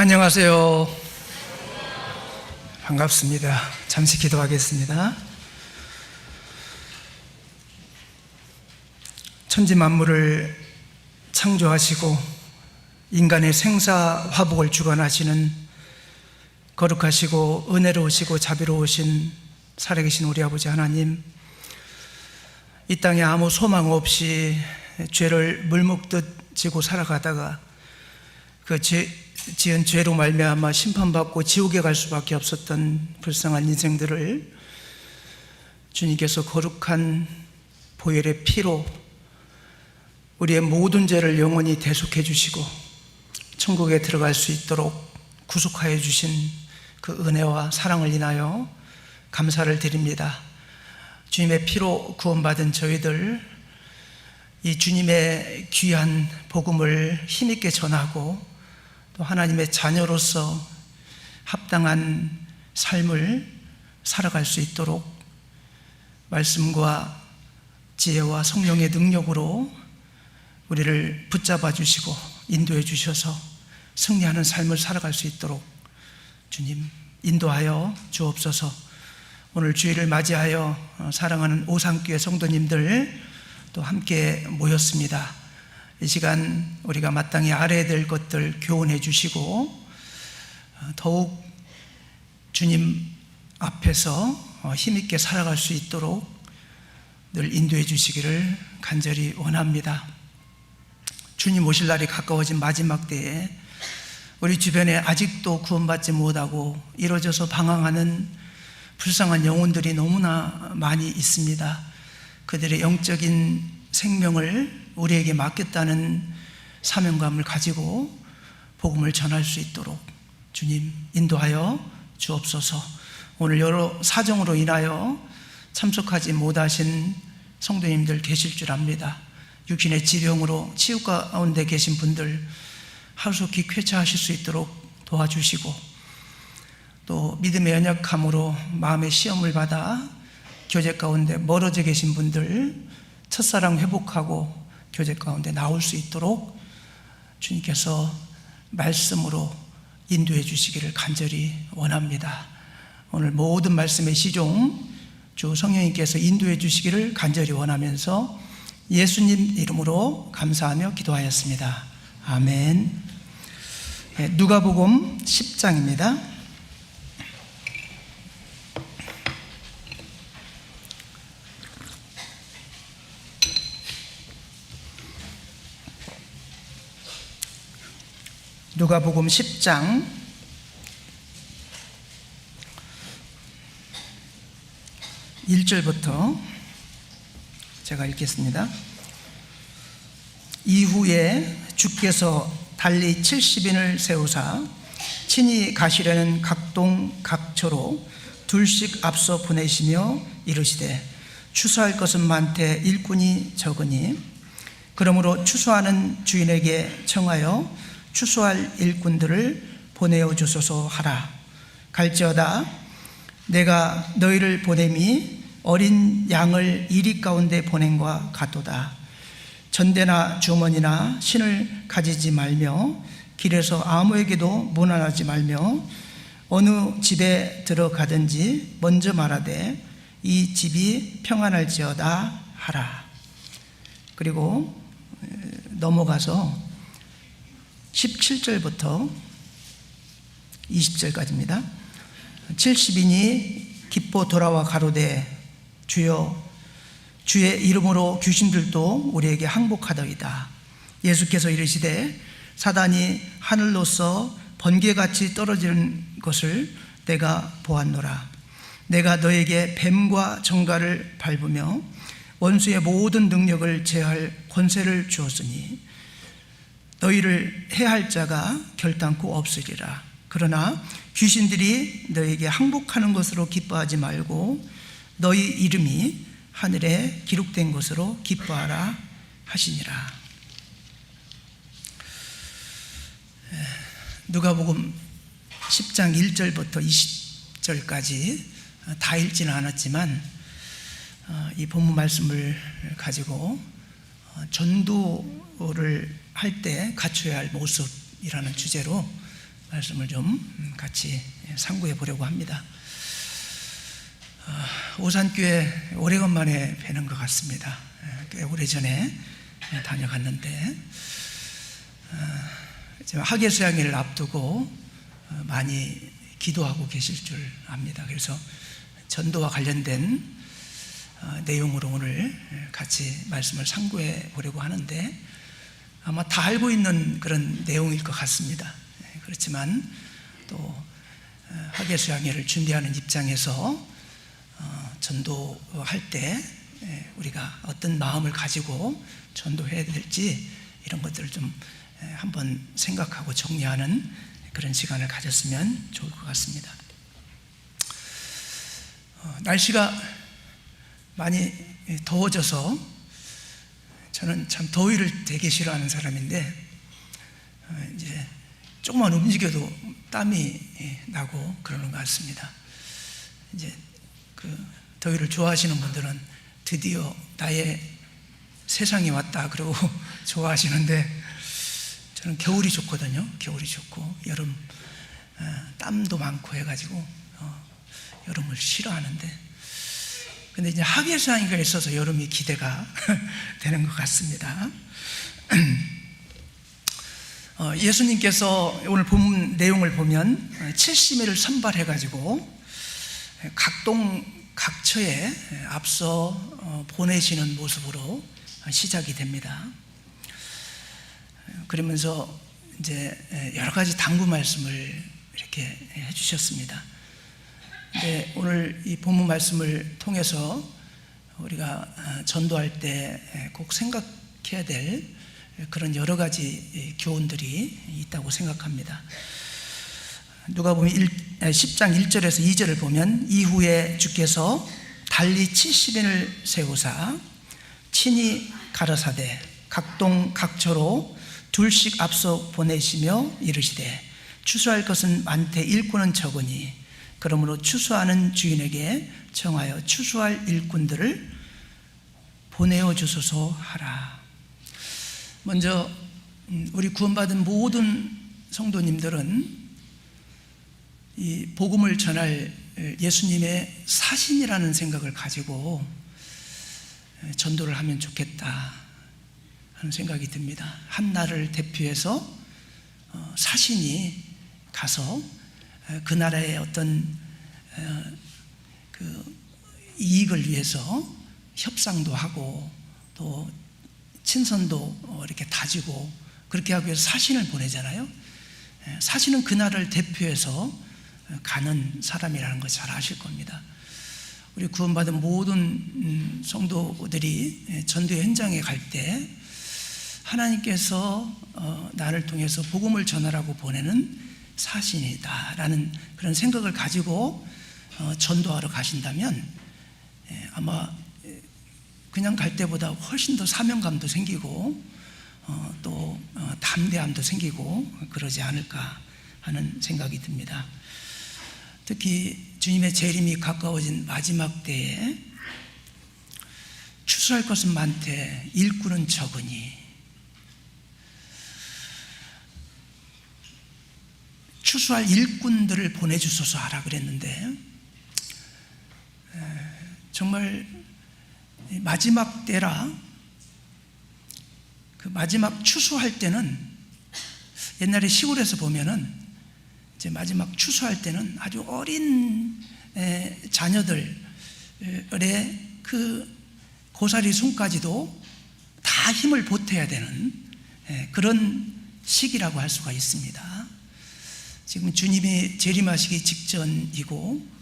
안녕하세요. 반갑습니다. 잠시 기도하겠습니다. 천지 만물을 창조하시고 인간의 생사화복을 주관하시는 거룩하시고 은혜로우시고 자비로우신 살아계신 우리 아버지 하나님, 이 땅에 아무 소망 없이 죄를 물먹듯 지고 살아가다가 그 지은 죄로 말미암아 심판받고 지옥에 갈 수밖에 없었던 불쌍한 인생들을 주님께서 거룩한 보혈의 피로 우리의 모든 죄를 영원히 대속해 주시고 천국에 들어갈 수 있도록 구속하여 주신 그 은혜와 사랑을 인하여 감사를 드립니다. 주님의 피로 구원받은 저희들, 이 주님의 귀한 복음을 힘있게 전하고 또 하나님의 자녀로서 합당한 삶을 살아갈 수 있도록 말씀과 지혜와 성령의 능력으로 우리를 붙잡아 주시고 인도해 주셔서 승리하는 삶을 살아갈 수 있도록 주님 인도하여 주옵소서. 오늘 주일을 맞이하여 사랑하는 오산교회 성도님들 또 함께 모였습니다. 이 시간 우리가 마땅히 알아야 될 것들 교훈해 주시고 더욱 주님 앞에서 힘있게 살아갈 수 있도록 늘 인도해 주시기를 간절히 원합니다. 주님 오실 날이 가까워진 마지막 때에 우리 주변에 아직도 구원받지 못하고 이루어져서 방황하는 불쌍한 영혼들이 너무나 많이 있습니다. 그들의 영적인 생명을 우리에게 맡겼다는 사명감을 가지고 복음을 전할 수 있도록 주님 인도하여 주옵소서. 오늘 여러 사정으로 인하여 참석하지 못하신 성도님들 계실 줄 압니다. 육신의 질병으로 치유 가운데 계신 분들 하루속히 쾌차하실 수 있도록 도와주시고, 또 믿음의 연약함으로 마음의 시험을 받아 교제 가운데 멀어져 계신 분들 첫사랑 회복하고 교제 가운데 나올 수 있도록 주님께서 말씀으로 인도해 주시기를 간절히 원합니다. 오늘 모든 말씀의 시종 주 성령님께서 인도해 주시기를 간절히 원하면서 예수님 이름으로 감사하며 기도하였습니다. 아멘. 누가복음 10장입니다. 누가복음 10장 1절부터 제가 읽겠습니다. 이후에 주께서 달리 70인을 세우사 친히 가시려는 각동 각처로 둘씩 앞서 보내시며 이르시되 추수할 것은 많되 일꾼이 적으니 그러므로 추수하는 주인에게 청하여 추수할 일꾼들을 보내어 주소서 하라. 갈지어다 내가 너희를 보냄이 어린 양을 이리 가운데 보낸과 같도다. 전대나 주머니나 신을 가지지 말며 길에서 아무에게도 문안하지 말며 어느 집에 들어가든지 먼저 말하되 이 집이 평안할지어다 하라. 그리고 넘어가서 17절부터 20절까지입니다. 70인이 기뻐 돌아와 가로되 주여 주의 이름으로 귀신들도 우리에게 항복하더이다. 예수께서 이르시되 사단이 하늘로서 번개같이 떨어지는 것을 내가 보았노라. 내가 너에게 뱀과 정갈을 밟으며 원수의 모든 능력을 제할 권세를 주었으니 너희를 해할 자가 결단코 없으리라. 그러나 귀신들이 너에게 항복하는 것으로 기뻐하지 말고 너희 이름이 하늘에 기록된 것으로 기뻐하라 하시니라. 누가복음 10장 1절부터 20절까지 다 읽지는 않았지만 이 본문 말씀을 가지고 전도를 할 때 갖춰야 할 모습이라는 주제로 말씀을 좀 같이 상고해 보려고 합니다. 오산교회 오래간만에 뵈는 것 같습니다. 꽤 오래전에 다녀갔는데 지금 학예수양일을 앞두고 많이 기도하고 계실 줄 압니다. 그래서 전도와 관련된 내용으로 오늘 같이 말씀을 상고해 보려고 하는데 아마 다 알고 있는 그런 내용일 것 같습니다. 그렇지만 또 학예수양회를 준비하는 입장에서 전도할 때 우리가 어떤 마음을 가지고 전도해야 될지 이런 것들을 좀 한번 생각하고 정리하는 그런 시간을 가졌으면 좋을 것 같습니다. 날씨가 많이 더워져서 저는 참 더위를 되게 싫어하는 사람인데 이제 조금만 움직여도 땀이 나고 그러는 것 같습니다. 이제 그 더위를 좋아하시는 분들은 드디어 나의 세상이 왔다 그러고 좋아하시는데 저는 겨울이 좋거든요. 겨울이 좋고 여름 땀도 많고 해가지고 여름을 싫어하는데 근데 이제 학예수양회가 있어서 여름이 기대가 되는 것 같습니다. 예수님께서 오늘 본문 내용을 보면 70일을 선발해가지고 각동 각처에 앞서 보내시는 모습으로 시작이 됩니다. 그러면서 이제 여러 가지 당부 말씀을 이렇게 해주셨습니다. 근데 오늘 이 본문 말씀을 통해서 우리가 전도할 때 꼭 생각해야 될 그런 여러 가지 교훈들이 있다고 생각합니다. 누가복음 10장 1절에서 2절을 보면 이후에 주께서 달리 70인을 세우사 친히 가라사대 각동 각처로 둘씩 앞서 보내시며 이르시되 추수할 것은 많되 일꾼은 적으니 그러므로 추수하는 주인에게 청하여 추수할 일꾼들을 보내어 주소서 하라. 먼저 우리 구원받은 모든 성도님들은 이 복음을 전할 예수님의 사신이라는 생각을 가지고 전도를 하면 좋겠다 하는 생각이 듭니다. 한 나라를 대표해서 사신이 가서 그 나라의 어떤 그 이익을 위해서 협상도 하고 또 친선도 이렇게 다지고 그렇게 하기 위해서 사신을 보내잖아요. 사신은 그 나라를 대표해서 가는 사람이라는 거 잘 아실 겁니다. 우리 구원받은 모든 성도들이 전도 현장에 갈 때 하나님께서 나를 통해서 복음을 전하라고 보내는 사신이다라는 그런 생각을 가지고 전도하러 가신다면 아마 그냥 갈 때보다 훨씬 더 사명감도 생기고 또 담대함도 생기고 그러지 않을까 하는 생각이 듭니다. 특히 주님의 재림이 가까워진 마지막 때에 추수할 것은 많되 일꾼은 적으니 추수할 일꾼들을 보내주소서 하라 그랬는데 정말 마지막 때라 그 마지막 추수할 때는 옛날에 시골에서 보면은 이제 마지막 추수할 때는 아주 어린 자녀들의 그 고사리 손까지도 다 힘을 보태야 되는 그런 시기라고 할 수가 있습니다. 지금 주님이 재림하시기 직전이고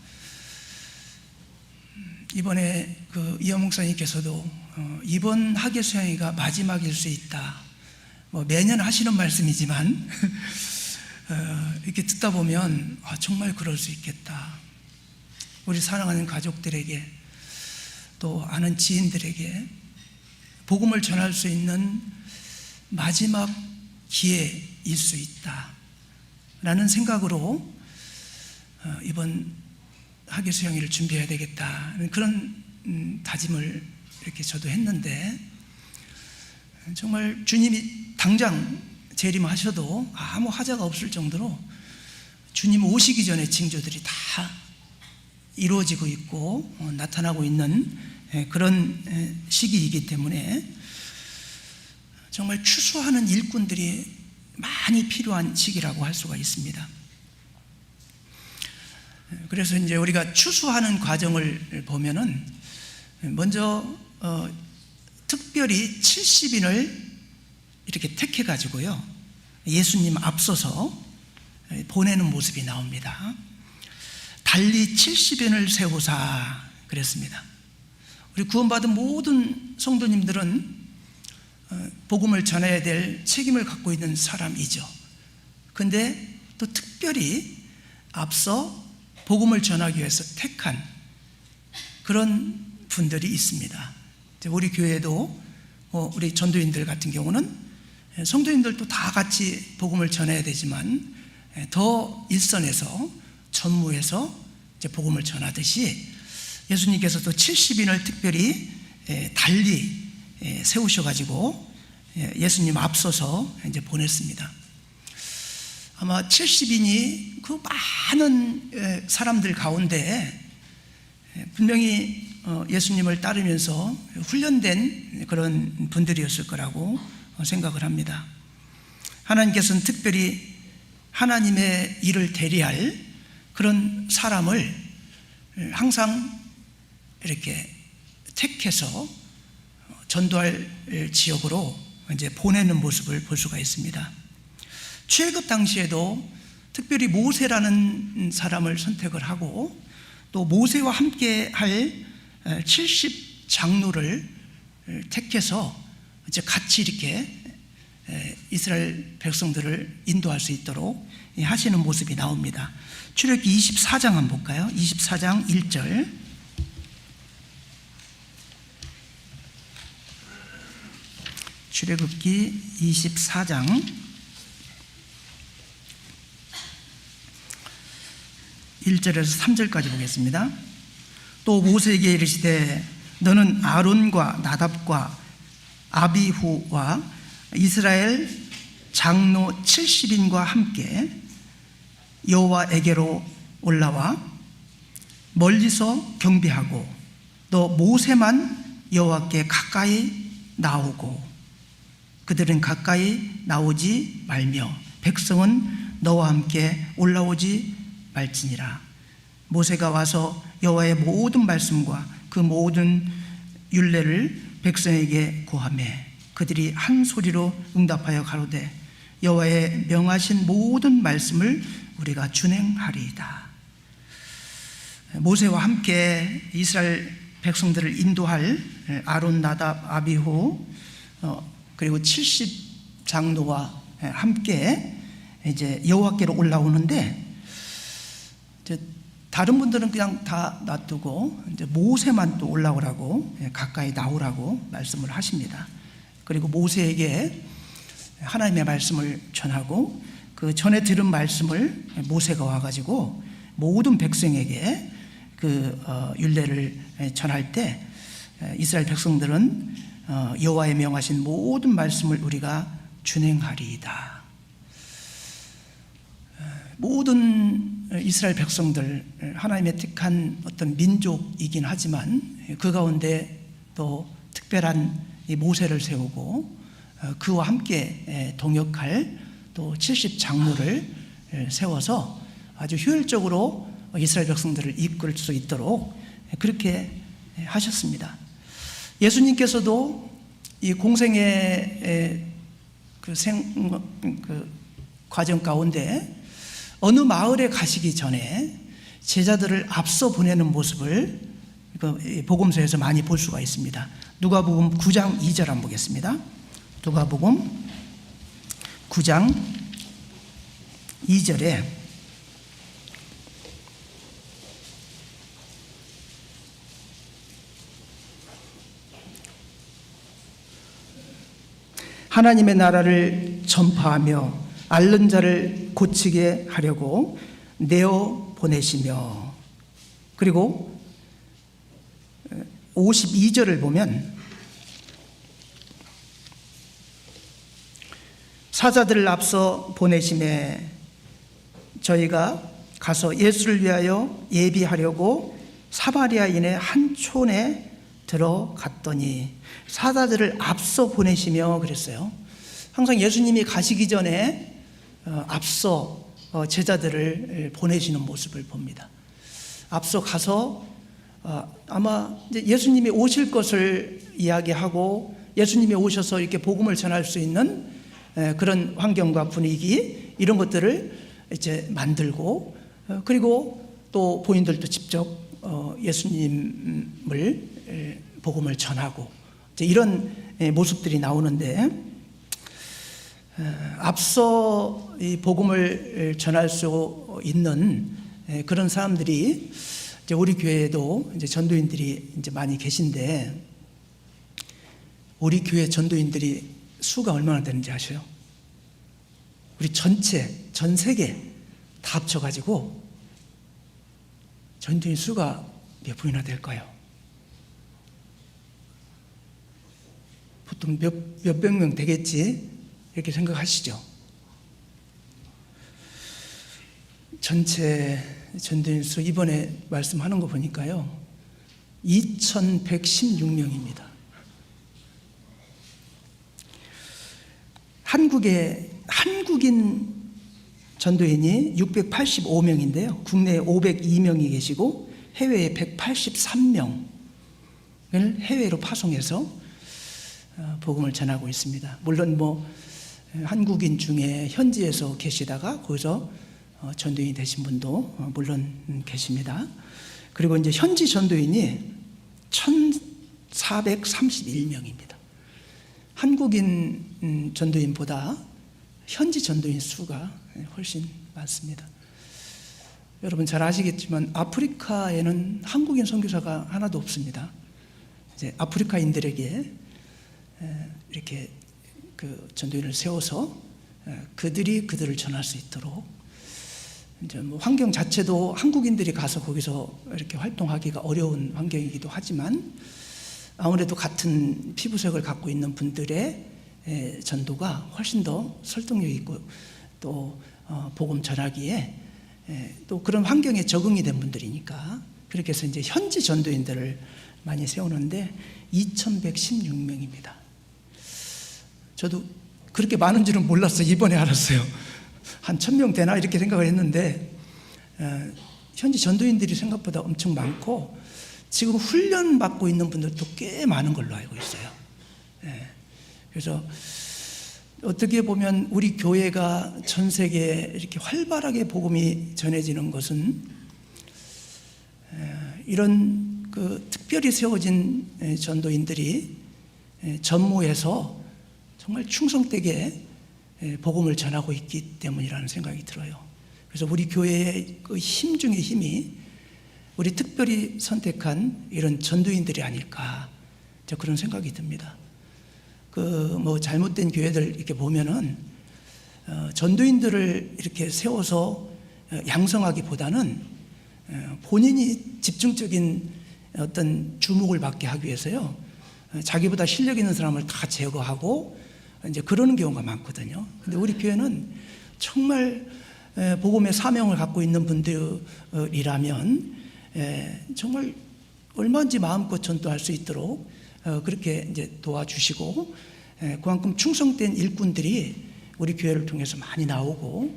이번에 그 이영 목사님께서도 이번 학예수양회가 마지막일 수 있다. 뭐 매년 하시는 말씀이지만 이렇게 듣다 보면 정말 그럴 수 있겠다. 우리 사랑하는 가족들에게 또 아는 지인들에게 복음을 전할 수 있는 마지막 기회일 수 있다라는 생각으로 이번 학예수양회를 준비해야 되겠다 그런 다짐을 이렇게 저도 했는데 정말 주님이 당장 재림하셔도 아무 하자가 없을 정도로 주님 오시기 전에 징조들이 다 이루어지고 있고 나타나고 있는 그런 시기이기 때문에 정말 추수하는 일꾼들이 많이 필요한 시기라고 할 수가 있습니다. 그래서 이제 우리가 추수하는 과정을 보면은 먼저 특별히 70인을 이렇게 택해 가지고요, 예수님 앞서서 보내는 모습이 나옵니다. 달리 70인을 세우사 그랬습니다. 우리 구원받은 모든 성도님들은 복음을 전해야 될 책임을 갖고 있는 사람이죠. 근데 또 특별히 앞서 복음을 전하기 위해서 택한 그런 분들이 있습니다. 우리 교회도 우리 전도인들 같은 경우는 성도인들도 다 같이 복음을 전해야 되지만 더 일선에서 전무해서 이제 복음을 전하듯이 예수님께서도 70인을 특별히 달리 세우셔가지고 예수님 앞서서 이제 보냈습니다. 아마 70인이 그 많은 사람들 가운데 분명히 예수님을 따르면서 훈련된 그런 분들이었을 거라고 생각을 합니다. 하나님께서는 특별히 하나님의 일을 대리할 그런 사람을 항상 이렇게 택해서 전도할 지역으로 이제 보내는 모습을 볼 수가 있습니다. 출애굽 당시에도 특별히 모세라는 사람을 선택을 하고 또 모세와 함께 할 70 장로를 택해서 이제 같이 이렇게 이스라엘 백성들을 인도할 수 있도록 하시는 모습이 나옵니다. 출애굽기 24장 한번 볼까요? 24장 1절. 출애굽기 24장 1절에서 3절까지 보겠습니다. 또 모세에게 이르시되 너는 아론과 나답과 아비후와 이스라엘 장로 70인과 함께 여호와에게로 올라와 멀리서 경배하고 또 모세만 여호와께 가까이 나오고 그들은 가까이 나오지 말며 백성은 너와 함께 올라오지 말지니라. 모세가 와서 여호와의 모든 말씀과 그 모든 율례를 백성에게 고하매 그들이 한 소리로 응답하여 가로되 여호와의 명하신 모든 말씀을 우리가 준행하리이다. 모세와 함께 이스라엘 백성들을 인도할 아론, 나답, 아비후 그리고 70 장로와 함께 이제 여호와께로 올라오는데 이제 다른 분들은 그냥 다 놔두고 이제 모세만 또 올라오라고 가까이 나오라고 말씀을 하십니다. 그리고 모세에게 하나님의 말씀을 전하고 그 전에 들은 말씀을 모세가 와가지고 모든 백성에게 그 율례를 전할 때 이스라엘 백성들은 여호와의 명하신 모든 말씀을 우리가 준행하리이다. 모든 이스라엘 백성들 하나님의 택한 어떤 민족이긴 하지만 그 가운데 또 특별한 이 모세를 세우고 그와 함께 동역할 또 70 장로를 세워서 아주 효율적으로 이스라엘 백성들을 이끌 수 있도록 그렇게 하셨습니다. 예수님께서도 이 공생의 그 과정 가운데 어느 마을에 가시기 전에 제자들을 앞서 보내는 모습을 복음서에서 많이 볼 수가 있습니다. 누가복음 9장 2절 한번 보겠습니다. 누가복음 9장 2절에 하나님의 나라를 전파하며 앓는 자를 고치게 하려고 내어 보내시며, 그리고 52절을 보면 사자들을 앞서 보내심에 저희가 가서 예수를 위하여 예비하려고 사마리아인의 한 촌에 들어갔더니 사자들을 앞서 보내시며 그랬어요. 항상 예수님이 가시기 전에 앞서 제자들을 보내시는 모습을 봅니다. 앞서 가서 아마 이제 예수님이 오실 것을 이야기하고 예수님이 오셔서 이렇게 복음을 전할 수 있는 그런 환경과 분위기 이런 것들을 이제 만들고 그리고 또 본인들도 직접 예수님을 복음을 전하고 이제 이런 모습들이 나오는데 앞서 이 복음을 전할 수 있는 그런 사람들이 이제 우리 교회에도 이제 전도인들이 이제 많이 계신데 우리 교회 전도인들이 수가 얼마나 되는지 아세요? 우리 전체 전 세계 다 합쳐가지고 전도인 수가 몇 분이나 될까요? 보통 몇백 명 되겠지 이렇게 생각하시죠? 전체 전도인 수 이번에 말씀하는 거 보니까요 2116명입니다. 한국인 전도인이 685명인데요 국내에 502명이 계시고 해외에 183명을 해외로 파송해서 복음을 전하고 있습니다. 물론 한국인 중에 현지에서 계시다가 거기서 전도인이 되신 분도 물론 계십니다. 그리고 이제 현지 전도인이 1,431명입니다. 한국인 전도인보다 현지 전도인 수가 훨씬 많습니다. 여러분 잘 아시겠지만 아프리카에는 한국인 선교사가 하나도 없습니다. 이제 아프리카인들에게 이렇게 그 전도인을 세워서 그들이 그들을 전할 수 있도록 이제 환경 자체도 한국인들이 가서 거기서 이렇게 활동하기가 어려운 환경이기도 하지만 아무래도 같은 피부색을 갖고 있는 분들의 전도가 훨씬 더 설득력 있고 또 복음 전하기에 또 그런 환경에 적응이 된 분들이니까 그렇게 해서 이제 현지 전도인들을 많이 세우는데 2116명입니다. 저도 그렇게 많은 줄은 몰랐어요. 이번에 알았어요. 한 1000명 되나 이렇게 생각을 했는데 현지 전도인들이 생각보다 엄청 많고 지금 훈련 받고 있는 분들도 꽤 많은 걸로 알고 있어요. 그래서 어떻게 보면 우리 교회가 전 세계에 이렇게 활발하게 복음이 전해지는 것은 이런 그 특별히 세워진 전도인들이 전무해서 정말 충성되게 복음을 전하고 있기 때문이라는 생각이 들어요. 그래서 우리 교회의 그 힘 중의 힘이 우리 특별히 선택한 이런 전도인들이 아닐까 그런 생각이 듭니다. 잘못된 교회들 이렇게 보면은 전도인들을 이렇게 세워서 양성하기보다는 본인이 집중적인 어떤 주목을 받게 하기 위해서요 자기보다 실력 있는 사람을 다 제거하고 이제 그러는 경우가 많거든요. 근데 우리 교회는 정말 복음의 사명을 갖고 있는 분들이라면 정말 얼마든지 마음껏 전도할 수 있도록 그렇게 이제 도와주시고 그만큼 충성된 일꾼들이 우리 교회를 통해서 많이 나오고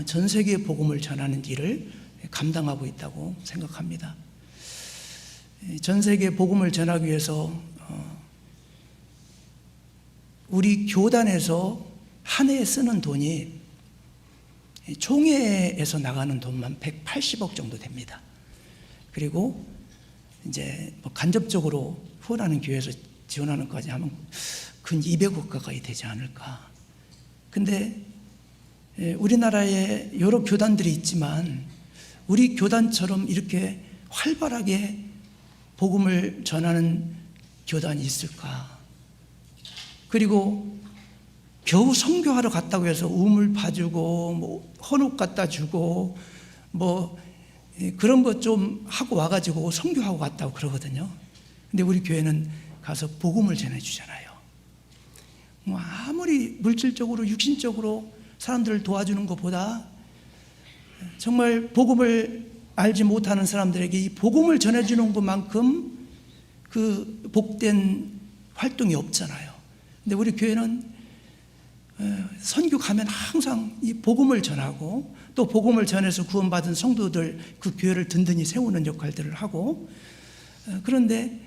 전 세계에 복음을 전하는 일을 감당하고 있다고 생각합니다. 전 세계에 복음을 전하기 위해서 우리 교단에서 한 해에 쓰는 돈이 총회에서 나가는 돈만 180억 정도 됩니다. 그리고 이제 간접적으로 후원하는 교회에서 지원하는 것까지 하면 근 200억 가까이 되지 않을까. 근데 우리나라에 여러 교단들이 있지만 우리 교단처럼 이렇게 활발하게 복음을 전하는 교단이 있을까? 그리고 겨우 선교하러 갔다고 해서 우물 파주고 헌옷 갖다 주고 그런 것 좀 하고 와가지고 선교하고 갔다고 그러거든요. 근데 우리 교회는 가서 복음을 전해주잖아요. 아무리 물질적으로 육신적으로 사람들을 도와주는 것보다 정말 복음을 알지 못하는 사람들에게 이 복음을 전해주는 것만큼 그 복된 활동이 없잖아요. 근데 우리 교회는 선교 가면 항상 이 복음을 전하고 또 복음을 전해서 구원받은 성도들 그 교회를 든든히 세우는 역할들을 하고, 그런데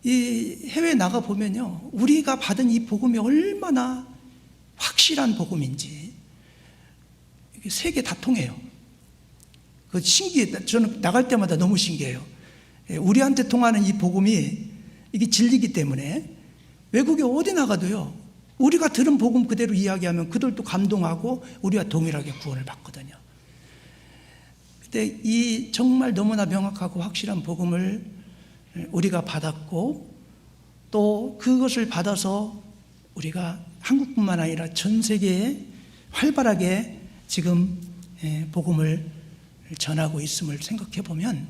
이 해외에 나가 보면요, 우리가 받은 이 복음이 얼마나 확실한 복음인지 세계 다 통해요. 그 신기해. 저는 나갈 때마다 너무 신기해요. 우리한테 통하는 이 복음이 이게 진리기 때문에 외국에 어디 나가도요, 우리가 들은 복음 그대로 이야기하면 그들도 감동하고 우리와 동일하게 구원을 받거든요. 근데 이 정말 너무나 명확하고 확실한 복음을 우리가 받았고, 또 그것을 받아서 우리가 한국뿐만 아니라 전 세계에 활발하게 지금 복음을 전하고 있음을 생각해 보면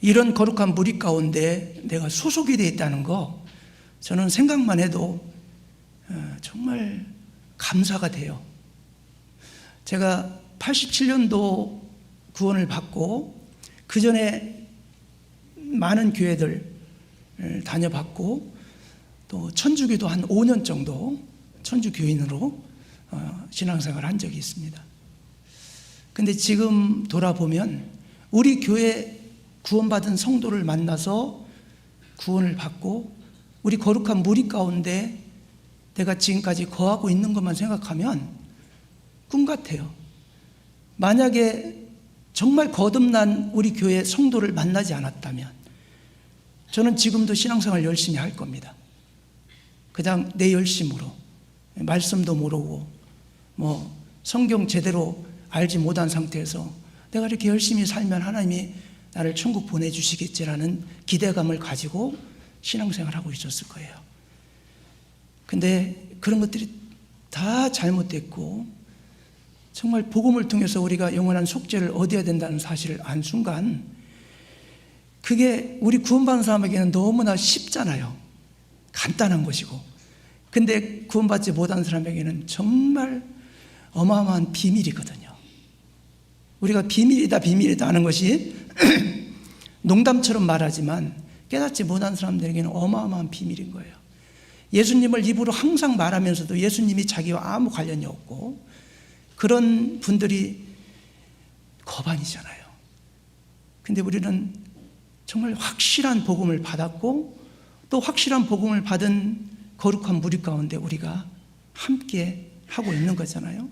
이런 거룩한 무리 가운데 내가 소속이 되어 있다는 거, 저는 생각만 해도 정말 감사가 돼요. 제가 87년도 구원을 받고 그 전에 많은 교회들 다녀봤고, 또 천주교도 한 5년 정도 천주교인으로 신앙생활을 한 적이 있습니다. 근데 지금 돌아보면 우리 교회 구원받은 성도를 만나서 구원을 받고 우리 거룩한 무리 가운데 내가 지금까지 거하고 있는 것만 생각하면 꿈 같아요. 만약에 정말 거듭난 우리 교회 성도를 만나지 않았다면 저는 지금도 신앙생활 열심히 할 겁니다. 그냥 내 열심으로, 말씀도 모르고 뭐 성경 제대로 알지 못한 상태에서 내가 이렇게 열심히 살면 하나님이 나를 천국 보내주시겠지라는 기대감을 가지고 신앙생활을 하고 있었을 거예요. 근데 그런 것들이 다 잘못됐고, 정말 복음을 통해서 우리가 영원한 속죄를 얻어야 된다는 사실을 안 순간, 그게 우리 구원받은 사람에게는 너무나 쉽잖아요. 간단한 것이고. 근데 구원받지 못한 사람에게는 정말 어마어마한 비밀이거든요. 우리가 비밀이다 하는 것이 농담처럼 말하지만 깨닫지 못한 사람들에게는 어마어마한 비밀인 거예요. 예수님을 입으로 항상 말하면서도 예수님이 자기와 아무 관련이 없고, 그런 분들이 거반이잖아요. 근데 우리는 정말 확실한 복음을 받았고, 또 확실한 복음을 받은 거룩한 무리 가운데 우리가 함께 하고 있는 거잖아요.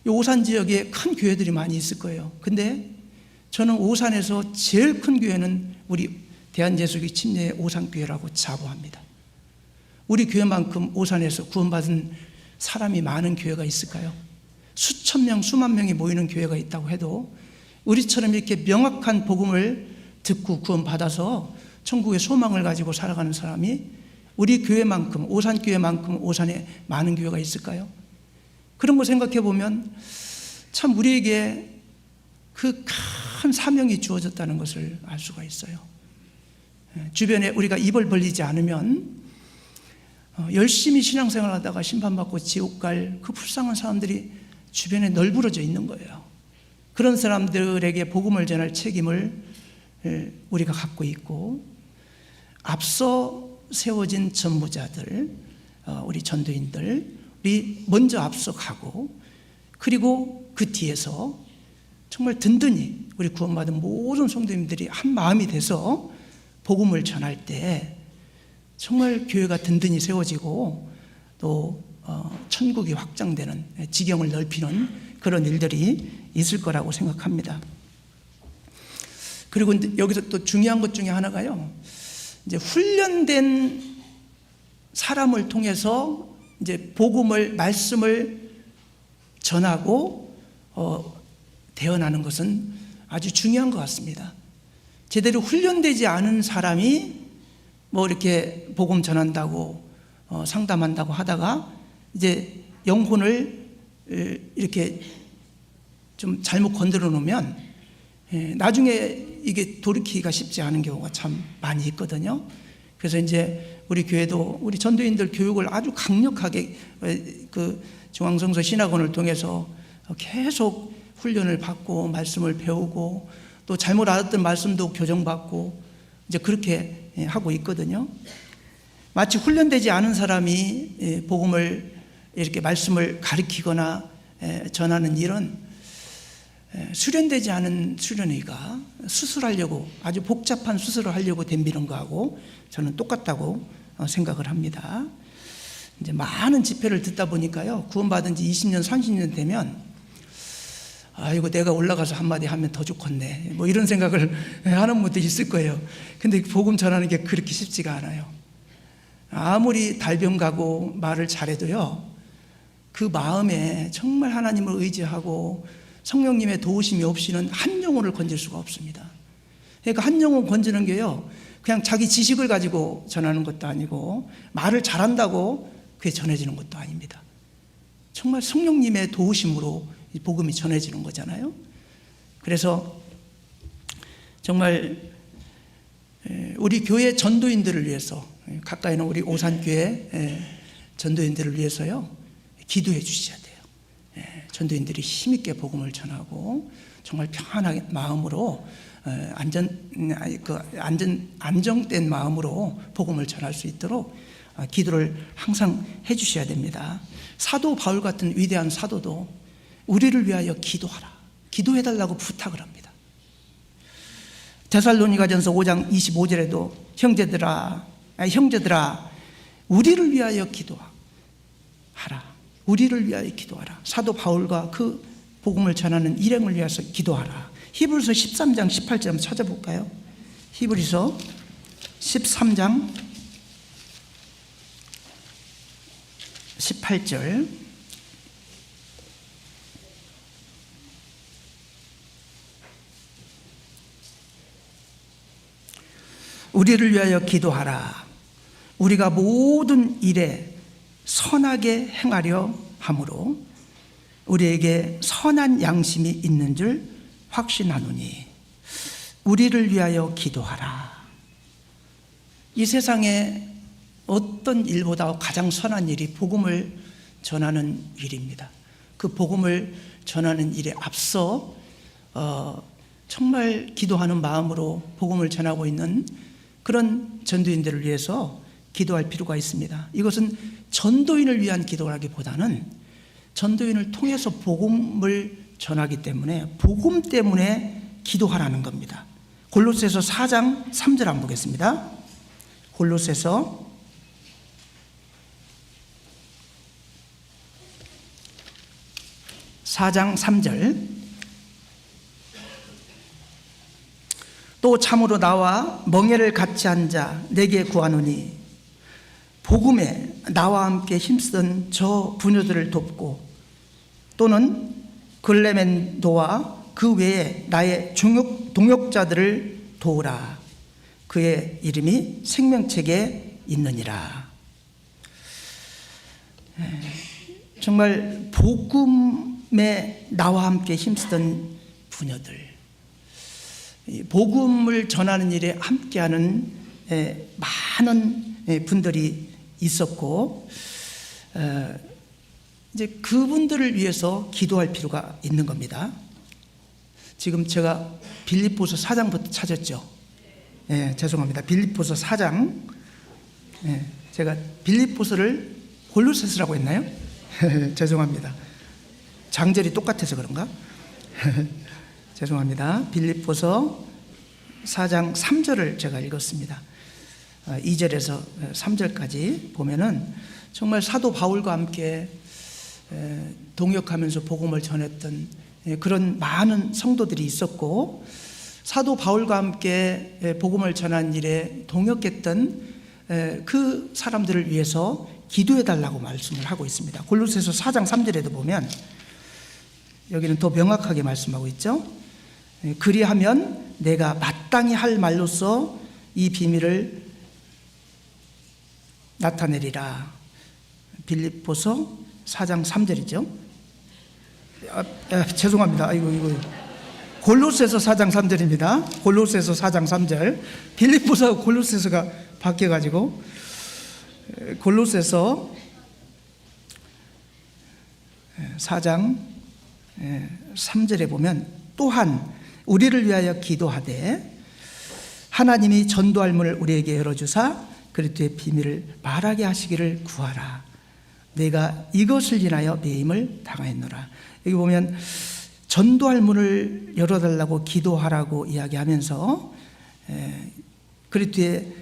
이 오산 지역에 큰 교회들이 많이 있을 거예요. 근데 저는 오산에서 제일 큰 교회는 우리 대한예수교 침례 오산교회라고 자부합니다. 우리 교회만큼 오산에서 구원받은 사람이 많은 교회가 있을까요? 수천 명, 수만 명이 모이는 교회가 있다고 해도 우리처럼 이렇게 명확한 복음을 듣고 구원받아서 천국의 소망을 가지고 살아가는 사람이 우리 교회만큼, 오산교회만큼 오산에 많은 교회가 있을까요? 그런 거 생각해 보면 참 우리에게 그 큰 사명이 주어졌다는 것을 알 수가 있어요. 주변에 우리가 입을 벌리지 않으면 열심히 신앙생활 하다가 심판받고 지옥 갈 그 불쌍한 사람들이 주변에 널브러져 있는 거예요. 그런 사람들에게 복음을 전할 책임을 우리가 갖고 있고, 앞서 세워진 전무자들, 우리 전도인들이 먼저 앞서 가고, 그리고 그 뒤에서 정말 든든히 우리 구원받은 모든 성도님들이 한 마음이 돼서 복음을 전할 때 정말 교회가 든든히 세워지고, 또 천국이 확장되는, 지경을 넓히는 그런 일들이 있을 거라고 생각합니다. 그리고 여기서 또 중요한 것 중에 하나가요, 이제 훈련된 사람을 통해서 이제 복음을, 말씀을 전하고 대언하는 것은 아주 중요한 것 같습니다. 제대로 훈련되지 않은 사람이 뭐 이렇게 복음 전한다고 상담한다고 하다가 이제 영혼을 이렇게 좀 잘못 건드려 놓으면 나중에 이게 돌이키기가 쉽지 않은 경우가 참 많이 있거든요. 그래서 이제 우리 교회도 우리 전도인들 교육을 아주 강력하게 그 중앙성서 신학원을 통해서 계속 훈련을 받고 말씀을 배우고 또 잘못 알았던 말씀도 교정받고 이제 그렇게 하고 있거든요. 마치 훈련되지 않은 사람이 복음을 이렇게 말씀을 가르치거나 전하는 일은 수련되지 않은 수련의가 수술하려고 아주 복잡한 수술을 하려고 덤비는 거하고 저는 똑같다고 생각을 합니다. 이제 많은 집회를 듣다 보니까요, 구원받은 지 20년, 30년 되면 아이고 내가 올라가서 한마디 하면 더 좋겠네 뭐 이런 생각을 하는 분도 있을 거예요. 근데 복음 전하는 게 그렇게 쉽지가 않아요. 아무리 달병 가고 말을 잘해도요, 그 마음에 정말 하나님을 의지하고 성령님의 도우심이 없이는 한 영혼을 건질 수가 없습니다. 그러니까 한 영혼 건지는 게요, 그냥 자기 지식을 가지고 전하는 것도 아니고 말을 잘한다고 그게 전해지는 것도 아닙니다. 정말 성령님의 도우심으로 이 복음이 전해지는 거잖아요. 그래서 정말 우리 교회 전도인들을 위해서, 가까이 있는 우리 오산교회 전도인들을 위해서요, 기도해 주셔야 돼요. 전도인들이 힘있게 복음을 전하고 정말 평안한 마음으로 안정된 마음으로 복음을 전할 수 있도록 기도를 항상 해 주셔야 됩니다. 사도 바울 같은 위대한 사도도 우리를 위하여 기도하라, 기도해달라고 부탁을 합니다. 데살로니가전서 5장 25절에도 형제들아 우리를 위하여 기도하라, 우리를 위하여 기도하라. 사도 바울과 그 복음을 전하는 일행을 위해서 기도하라. 히브리서 13장 18절 한번 찾아볼까요? 히브리서 13장 18절. 우리를 위하여 기도하라. 우리가 모든 일에 선하게 행하려 함으로 우리에게 선한 양심이 있는 줄 확신하노니 우리를 위하여 기도하라. 이 세상에 어떤 일보다 가장 선한 일이 복음을 전하는 일입니다. 그 복음을 전하는 일에 앞서 정말 기도하는 마음으로 복음을 전하고 있는 그런 전도인들을 위해서 기도할 필요가 있습니다. 이것은 전도인을 위한 기도라기보다는 전도인을 통해서 복음을 전하기 때문에 복음 때문에 기도하라는 겁니다. 골로새서 4장 3절 한번 보겠습니다. 골로새서 4장 3절. 또 참으로 나와 멍에를 같이 앉아 내게 구하노니 복음에 나와 함께 힘쓰던 저 부녀들을 돕고 또는 글레멘도와 그 외에 나의 동역자들을 도우라. 그의 이름이 생명책에 있느니라. 정말 복음에 나와 함께 힘쓰던 부녀들, 복음을 전하는 일에 함께하는 많은 분들이 있었고 이제 그분들을 위해서 기도할 필요가 있는 겁니다. 지금 제가 빌립보서 4장부터 찾았죠. 죄송합니다. 빌립보서 4장. 제가 빌립보서를 골로새서라고 했나요? 죄송합니다. 장절이 똑같아서 그런가? 죄송합니다. 빌립보서 4장 3절을 제가 읽었습니다. 2절에서 3절까지 보면은 정말 사도 바울과 함께 동역하면서 복음을 전했던 그런 많은 성도들이 있었고, 사도 바울과 함께 복음을 전한 일에 동역했던 그 사람들을 위해서 기도해 달라고 말씀을 하고 있습니다. 골로새서 4장 3절에도 보면 여기는 더 명확하게 말씀하고 있죠. 그리하면 내가 마땅히 할 말로써 이 비밀을 나타내리라. 빌립보서 4장 3절이죠. 죄송합니다. 이거 골로새서 4장 3절입니다. 골로새서 4장 3절. 빌립보서하고 골로새서가 바뀌어가지고 골로새서 4장 3절에 보면 또한 우리를 위하여 기도하되 하나님이 전도할 문을 우리에게 열어주사 그리스도의 비밀을 말하게 하시기를 구하라. 내가 이것을 인하여 매임을 당하였노라. 여기 보면 전도할 문을 열어달라고 기도하라고 이야기하면서 그리스도의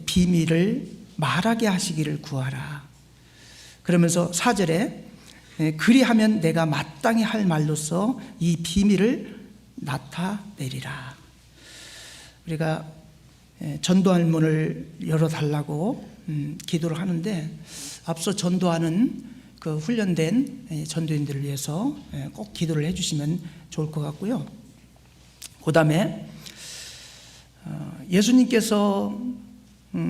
비밀을 말하게 하시기를 구하라. 그러면서 4절에 그리하면 내가 마땅히 할 말로써 이 비밀을 나타내리라. 우리가 전도할 문을 열어달라고 기도를 하는데 앞서 전도하는 그 훈련된 전도인들을 위해서 꼭 기도를 해주시면 좋을 것 같고요. 그 다음에 예수님께서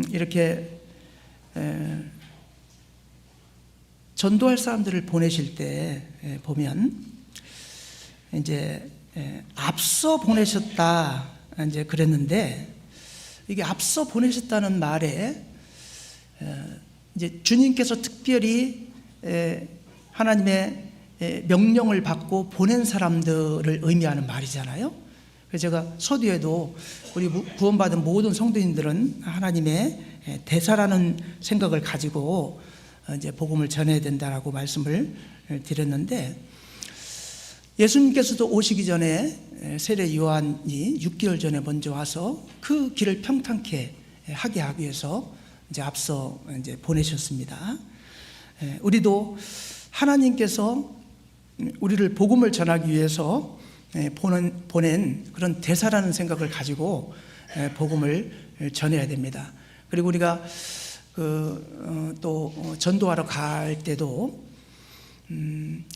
이렇게 전도할 사람들을 보내실 때 보면 이제 앞서 보내셨다 이제 그랬는데 이게 앞서 보내셨다는 말에 이제 주님께서 특별히 하나님의 명령을 받고 보낸 사람들을 의미하는 말이잖아요. 그래서 제가 서두에도 우리 구원받은 모든 성도인들은 하나님의 대사라는 생각을 가지고 이제 복음을 전해야 된다라고 말씀을 드렸는데 예수님께서도 오시기 전에 세례 요한이 6개월 전에 먼저 와서 그 길을 평탄케 하게 하기 위해서 이제 앞서 이제 보내셨습니다. 우리도 하나님께서 우리를 복음을 전하기 위해서 보낸 그런 대사라는 생각을 가지고 복음을 전해야 됩니다. 그리고 우리가 또 전도하러 갈 때도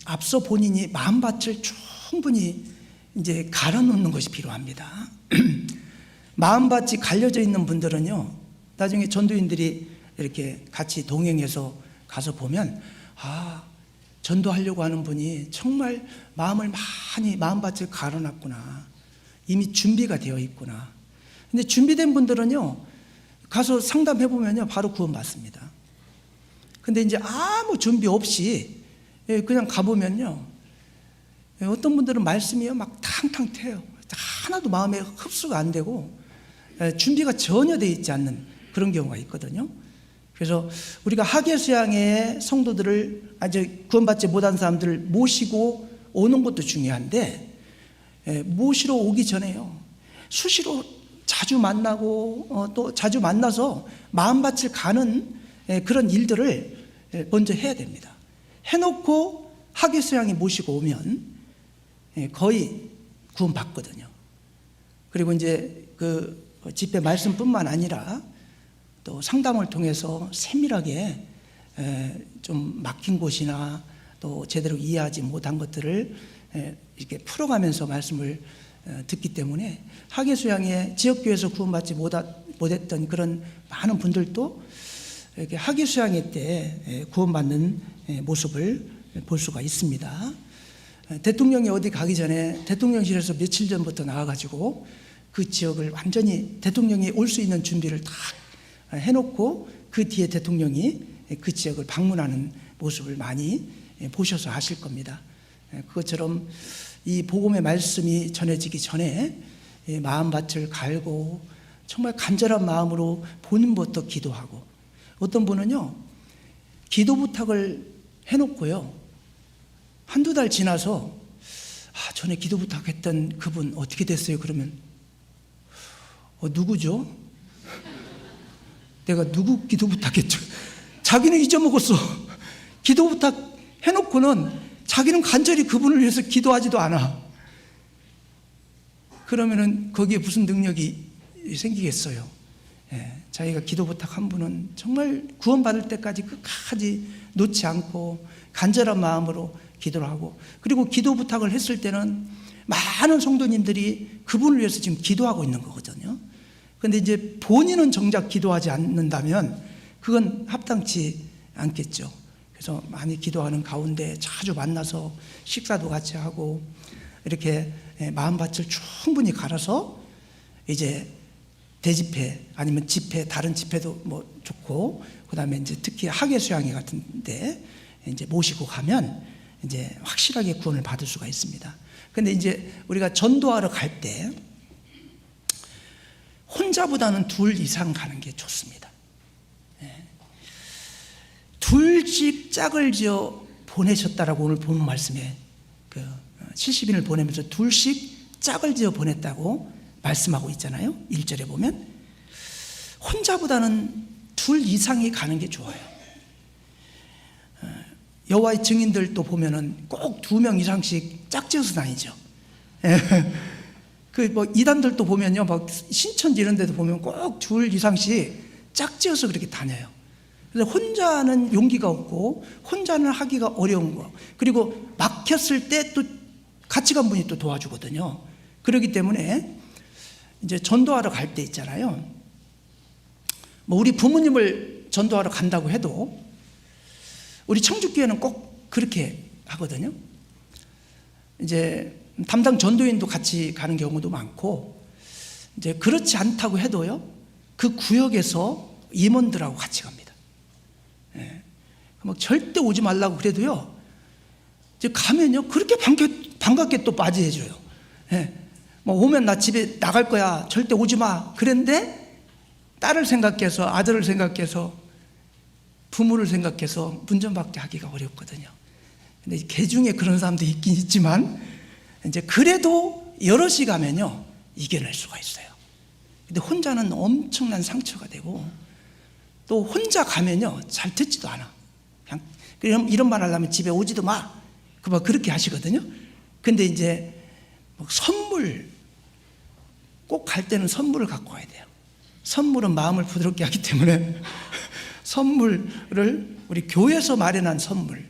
앞서 본인이 마음밭을 충분히 이제 갈아놓는 것이 필요합니다. 마음밭이 갈려져 있는 분들은요, 나중에 전도인들이 이렇게 같이 동행해서 가서 보면 전도하려고 하는 분이 정말 마음을 많이 마음밭을 갈아놨구나, 이미 준비가 되어 있구나. 근데 준비된 분들은요 가서 상담해 보면요 바로 구원받습니다. 근데 이제 아무 준비 없이 그냥 가보면요 어떤 분들은 말씀이요 막 탕탕 튀어요. 하나도 마음에 흡수가 안 되고 준비가 전혀 되어 있지 않는 그런 경우가 있거든요. 그래서 우리가 하계수양의 성도들을 아직 구원받지 못한 사람들을 모시고 오는 것도 중요한데 모시러 오기 전에요 수시로 자주 만나고 또 자주 만나서 마음밭을 가는 그런 일들을 먼저 해야 됩니다. 해놓고 하계수양이 모시고 오면 거의 구원받거든요. 그리고 이제 그 집회 말씀뿐만 아니라 또 상담을 통해서 세밀하게 좀 막힌 곳이나 또 제대로 이해하지 못한 것들을 이렇게 풀어가면서 말씀을 듣기 때문에 하계수양의 지역교회에서 구원받지 못했던 그런 많은 분들도 이렇게 하계수양회 때 구원받는 모습을 볼 수가 있습니다. 대통령이 어디 가기 전에 대통령실에서 며칠 전부터 나와가지고 그 지역을 완전히 대통령이 올 수 있는 준비를 다 해놓고 그 뒤에 대통령이 그 지역을 방문하는 모습을 많이 보셔서 아실 겁니다. 그것처럼 이 복음의 말씀이 전해지기 전에 마음밭을 갈고 정말 간절한 마음으로 본인부터 기도하고, 어떤 분은요 기도 부탁을 해놓고요 한두 달 지나서 전에 기도 부탁했던 그분 어떻게 됐어요? 그러면 누구죠? 내가 누구 기도 부탁했죠? 자기는 잊어먹었어. 기도 부탁 해놓고는 자기는 간절히 그분을 위해서 기도하지도 않아. 그러면은 거기에 무슨 능력이 생기겠어요? 자기가 기도 부탁한 분은 정말 구원받을 때까지 끝까지 놓지 않고 간절한 마음으로 기도를 하고, 그리고 기도 부탁을 했을 때는 많은 성도님들이 그분을 위해서 지금 기도하고 있는 거거든요. 그런데 이제 본인은 정작 기도하지 않는다면 그건 합당치 않겠죠. 그래서 많이 기도하는 가운데 자주 만나서 식사도 같이 하고 이렇게 마음밭을 충분히 갈아서 이제 대집회 아니면 집회, 다른 집회도 뭐 좋고, 그 다음에 이제 특히 하계수양회 같은데 이제 모시고 가면 이제 확실하게 구원을 받을 수가 있습니다. 근데 이제 우리가 전도하러 갈 때 혼자보다는 둘 이상 가는 게 좋습니다. 둘씩 짝을 지어 보내셨다라고 오늘 본 말씀에 그 70인을 보내면서 둘씩 짝을 지어 보냈다고 말씀하고 있잖아요. 1절에 보면 혼자보다는 둘 이상이 가는 게 좋아요. 여호와의 증인들도 보면은 꼭 2명 이상씩 짝지어서 다니죠. 그 뭐 이단들도 보면요, 막 신천지 이런 데도 보면 꼭 둘 이상씩 짝지어서 그렇게 다녀요. 그래서 혼자는 용기가 없고 혼자는 하기가 어려운 거, 그리고 막혔을 때 또 같이 간 분이 또 도와주거든요. 그렇기 때문에 이제 전도하러 갈 때 있잖아요. 뭐 우리 부모님을 전도하러 간다고 해도 우리 청주교회는 꼭 그렇게 하거든요. 이제 담당 전도인도 같이 가는 경우도 많고, 이제 그렇지 않다고 해도요, 그 구역에서 임원들하고 같이 갑니다. 막 절대 오지 말라고 그래도요, 이제 가면요, 그렇게 반갑게 또 맞이해줘요. 뭐 오면 나 집에 나갈 거야, 절대 오지 마. 그런데 딸을 생각해서, 아들을 생각해서, 부모를 생각해서 문전박대 하기가 어렵거든요. 근데 개 중에 그런 사람도 있긴 있지만, 이제 그래도 여럿이 가면요, 이겨낼 수가 있어요. 근데 혼자는 엄청난 상처가 되고, 또 혼자 가면요, 잘 듣지도 않아. 그냥 이런 말 하려면 집에 오지도 마. 그렇게 하시거든요. 근데 이제 선물, 꼭 갈 때는 선물을 갖고 가야 돼요. 선물은 마음을 부드럽게 하기 때문에 선물을 우리 교회에서 마련한 선물,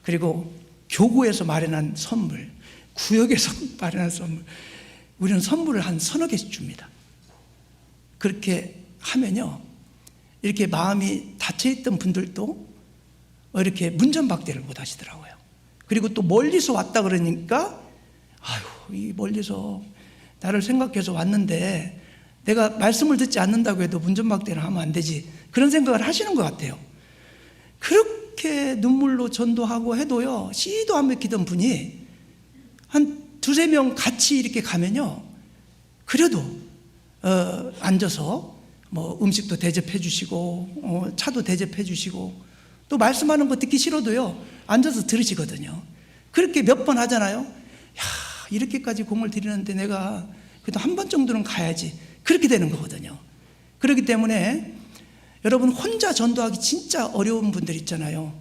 그리고 교구에서 마련한 선물, 구역에서 마련한 선물, 우리는 선물을 한 서너 개씩 줍니다. 그렇게 하면요, 이렇게 마음이 닫혀있던 분들도 이렇게 문전박대를 못 하시더라고요. 그리고 또 멀리서 왔다 그러니까, 아유, 이 멀리서 나를 생각해서 왔는데 내가 말씀을 듣지 않는다고 해도 문전박대를 하면 안 되지, 그런 생각을 하시는 것 같아요. 그렇게 눈물로 전도하고 해도요, 씨도 안 먹히던 분이 한 2-3명 같이 이렇게 가면요, 그래도 앉아서 뭐 음식도 대접해 주시고 차도 대접해 주시고, 또 말씀하는 거 듣기 싫어도요, 앉아서 들으시거든요. 그렇게 몇 번 하잖아요. 야, 이렇게까지 공을 들이는데 내가 그래도 한 번 정도는 가야지, 그렇게 되는 거거든요. 그렇기 때문에 여러분, 혼자 전도하기 진짜 어려운 분들 있잖아요.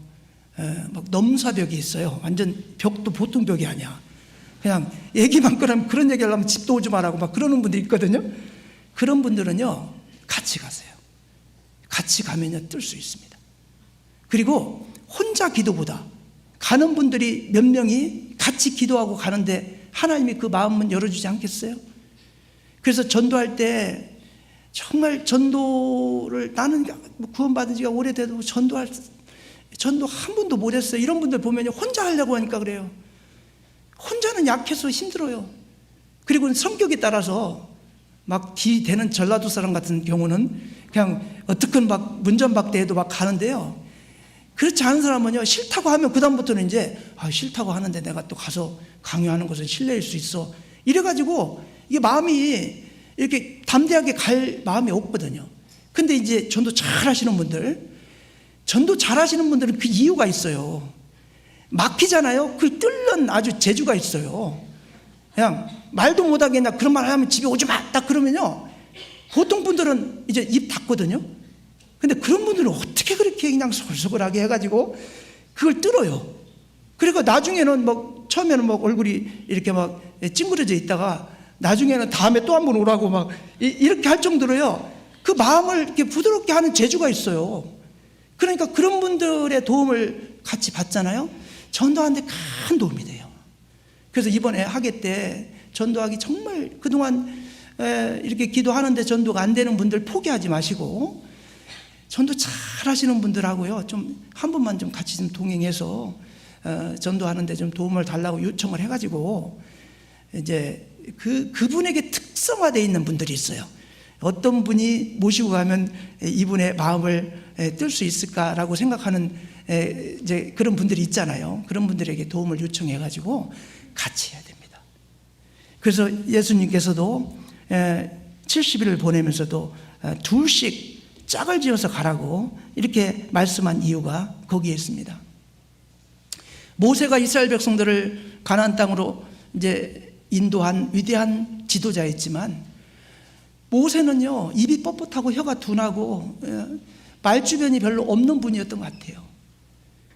막 넘사벽이 있어요. 완전 벽도 보통 벽이 아니야. 그냥 얘기만 꺼내면, 그런 얘기 하려면 집도 오지 말라고 막 그러는 분들이 있거든요. 그런 분들은요, 같이 가세요. 같이 가면요, 뜰 수 있습니다. 그리고 혼자 기도보다 가는 분들이 몇 명이 같이 기도하고 가는데 하나님이 그 마음은 열어주지 않겠어요? 그래서 전도할 때 정말 전도를, 나는 구원받은 지가 오래돼도 전도 한 번도 못 했어요, 이런 분들 보면 혼자 하려고 하니까 그래요. 혼자는 약해서 힘들어요. 그리고 성격에 따라서 막 되는 전라도 사람 같은 경우는 그냥 어떻게든 막 문전박대해도 막 가는데요, 그렇지 않은 사람은요, 싫다고 하면 그다음부터는 이제 싫다고 하는데 내가 또 가서 강요하는 것은 실례일 수 있어, 이래가지고 이게 마음이 이렇게 담대하게 갈 마음이 없거든요. 근데 이제 전도 잘 하시는 분들은 그 이유가 있어요. 막히잖아요. 그 뚫는 아주 재주가 있어요. 그냥 말도 못하게 그냥 그런 말 하면 집에 오지 마, 딱 그러면요, 보통 분들은 이제 입 닫거든요. 근데 그런 분들은 어떻게 그렇게 그냥 솔솔하게 해가지고 그걸 뚫어요. 그리고 나중에는 막, 처음에는 막 얼굴이 이렇게 막 찡그러져 있다가 나중에는 다음에 또 한 번 오라고 막 이렇게 할 정도로요, 그 마음을 이렇게 부드럽게 하는 재주가 있어요. 그러니까 그런 분들의 도움을 같이 받잖아요. 전도하는데 큰 도움이 돼요. 그래서 이번에 하계 때 전도하기 정말 그동안 이렇게 기도하는데 전도가 안 되는 분들 포기하지 마시고, 전도 잘 하시는 분들하고요, 좀 한 번만 좀 같이 좀 동행해서 전도하는데 좀 도움을 달라고 요청을 해가지고, 이제 그분에게 특성화되어 있는 분들이 있어요. 어떤 분이 모시고 가면 이분의 마음을 뜰 수 있을까라고 생각하는 이제 그런 분들이 있잖아요. 그런 분들에게 도움을 요청해 가지고 같이 해야 됩니다. 그래서 예수님께서도 70일을 보내면서도 둘씩 짝을 지어서 가라고 이렇게 말씀한 이유가 거기에 있습니다. 모세가 이스라엘 백성들을 가나안 땅으로 이제 인도한 위대한 지도자였지만, 모세는요 입이 뻣뻣하고 혀가 둔하고 말 주변이 별로 없는 분이었던 것 같아요.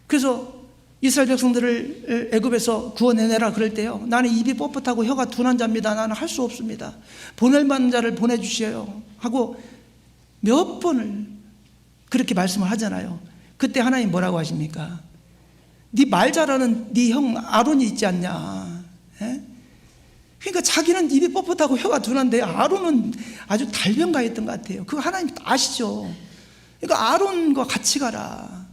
그래서 이스라엘 백성들을 애굽에서 구원해내라 그럴 때요, 나는 입이 뻣뻣하고 혀가 둔한 자입니다. 나는 할 수 없습니다. 보낼 만한 자를 보내주세요 하고 몇 번을 그렇게 말씀을 하잖아요. 그때 하나님 뭐라고 하십니까? 네 말 잘하는 네 형 아론이 있지 않냐. 그러니까 자기는 입이 뻣뻣하고 혀가 둔한데 아론은 아주 달변가였던 것 같아요. 그거 하나님 아시죠? 그러니까 아론과 같이 가라.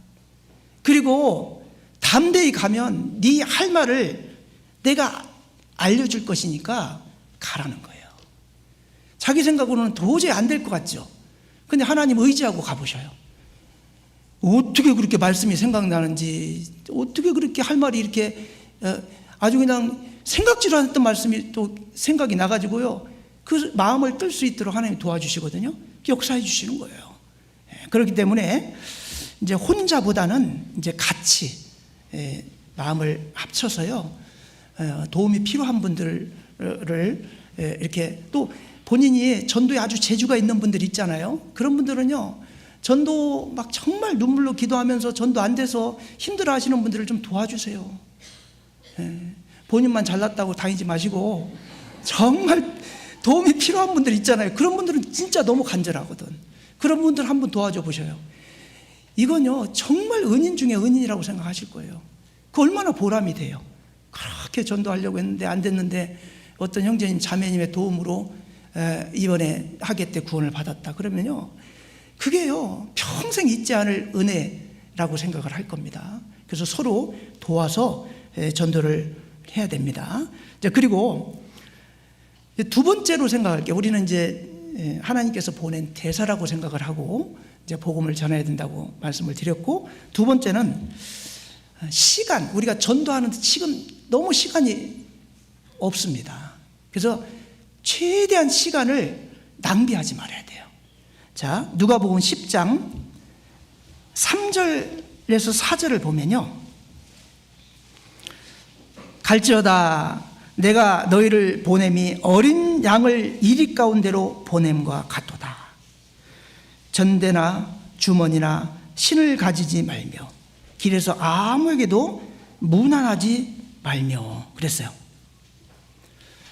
그리고 담대히 가면 네 할 말을 내가 알려줄 것이니까 가라는 거예요. 자기 생각으로는 도저히 안 될 것 같죠. 근데 하나님 의지하고 가보셔요. 어떻게 그렇게 말씀이 생각나는지, 어떻게 그렇게 할 말이 이렇게 아주 그냥 생각지도 않았던 말씀이 또 생각이 나가지고요, 그 마음을 뜰 수 있도록 하나님 도와주시거든요. 역사해 주시는 거예요. 그렇기 때문에 이제 혼자보다는 이제 같이 마음을 합쳐서요, 도움이 필요한 분들을 이렇게, 또 본인이 전도에 아주 재주가 있는 분들 있잖아요. 그런 분들은요, 전도 막 정말 눈물로 기도하면서 전도 안 돼서 힘들어 하시는 분들을 좀 도와주세요. 본인만 잘났다고 다니지 마시고, 정말 도움이 필요한 분들 있잖아요. 그런 분들은 진짜 너무 간절하거든. 그런 분들 한번 도와줘 보셔요. 이건요 정말 은인 중에 은인이라고 생각하실 거예요. 그 얼마나 보람이 돼요. 그렇게 전도하려고 했는데 안 됐는데 어떤 형제님 자매님의 도움으로 이번에 하계 때 구원을 받았다 그러면요, 그게요 평생 잊지 않을 은혜라고 생각을 할 겁니다. 그래서 서로 도와서 전도를 해야 됩니다. 그리고 두 번째로 생각할게요. 우리는 이제 하나님께서 보낸 대사라고 생각을 하고 이제 복음을 전해야 된다고 말씀을 드렸고, 두 번째는 시간. 우리가 전도하는 지금 너무 시간이 없습니다. 그래서 최대한 시간을 낭비하지 말아야 돼요. 자, 누가복음 10장 3절에서 4절을 보면요, 갈지어다 내가 너희를 보냄이 어린 양을 이리 가운데로 보냄과 같도다. 전대나 주머니나 신을 가지지 말며 길에서 아무에게도 무난하지 말며 그랬어요.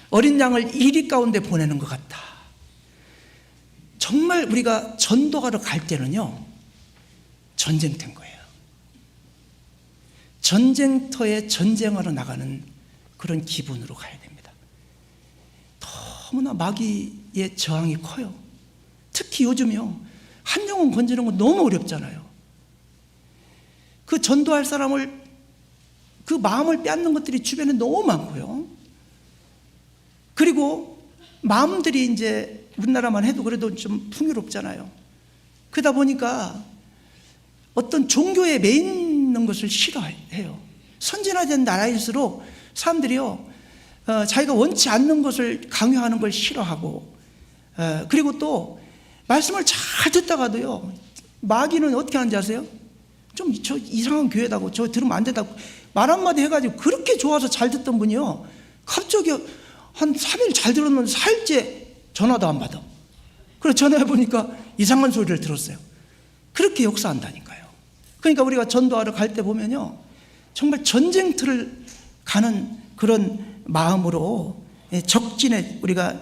어린 양을 이리 가운데 보내는 것 같다. 정말 우리가 전도하러 갈 때는요 전쟁터인 거예요. 전쟁터에 전쟁하러 나가는 그런 기분으로 가야 됩니다. 너무나 마귀의 저항이 커요. 특히 요즘요 한 영혼 건지는 건 너무 어렵잖아요. 그 전도할 사람을, 그 마음을 빼앗는 것들이 주변에 너무 많고요. 그리고 마음들이 이제 우리나라만 해도 그래도 좀 풍요롭잖아요. 그러다 보니까 어떤 종교에 매 있는 것을 싫어해요. 선진화된 나라일수록 사람들이요 자기가 원치 않는 것을 강요하는 걸 싫어하고, 그리고 또 말씀을 잘 듣다가도요 마귀는 어떻게 하는지 아세요? 좀 저 이상한 교회다고, 저 들으면 안 된다고 말 한마디 해가지고 그렇게 좋아서 잘 듣던 분이요 갑자기 한 3일 잘 들었는데 4일째 전화도 안 받아. 그래서 전화해보니까 이상한 소리를 들었어요. 그렇게 역사한다니까요. 그러니까 우리가 전도하러 갈 때 보면요 정말 전쟁터를 가는 그런 마음으로, 적진에 우리가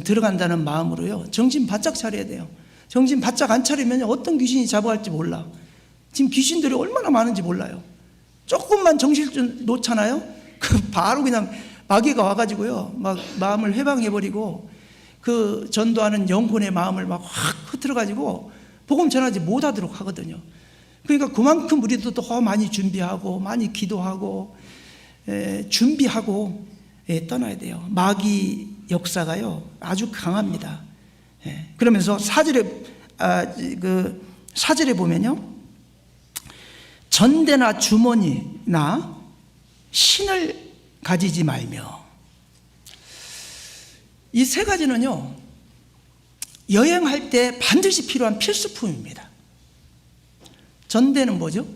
들어간다는 마음으로요 정신 바짝 차려야 돼요. 정신 바짝 안 차리면 어떤 귀신이 잡아갈지 몰라. 지금 귀신들이 얼마나 많은지 몰라요. 조금만 정신 좀 놓잖아요, 그 바로 그냥 마귀가 와가지고요 막 마음을 해방해버리고 그 전도하는 영혼의 마음을 막 확 흐트러가지고 복음 전하지 못하도록 하거든요. 그러니까 그만큼 우리도 더 많이 준비하고 많이 기도하고 준비하고 떠나야 돼요. 마귀 역사가요 아주 강합니다. 그러면서 4절에 보면요, 전대나 주머니나 신을 가지지 말며. 이 세 가지는요, 여행할 때 반드시 필요한 필수품입니다. 전대는 뭐죠?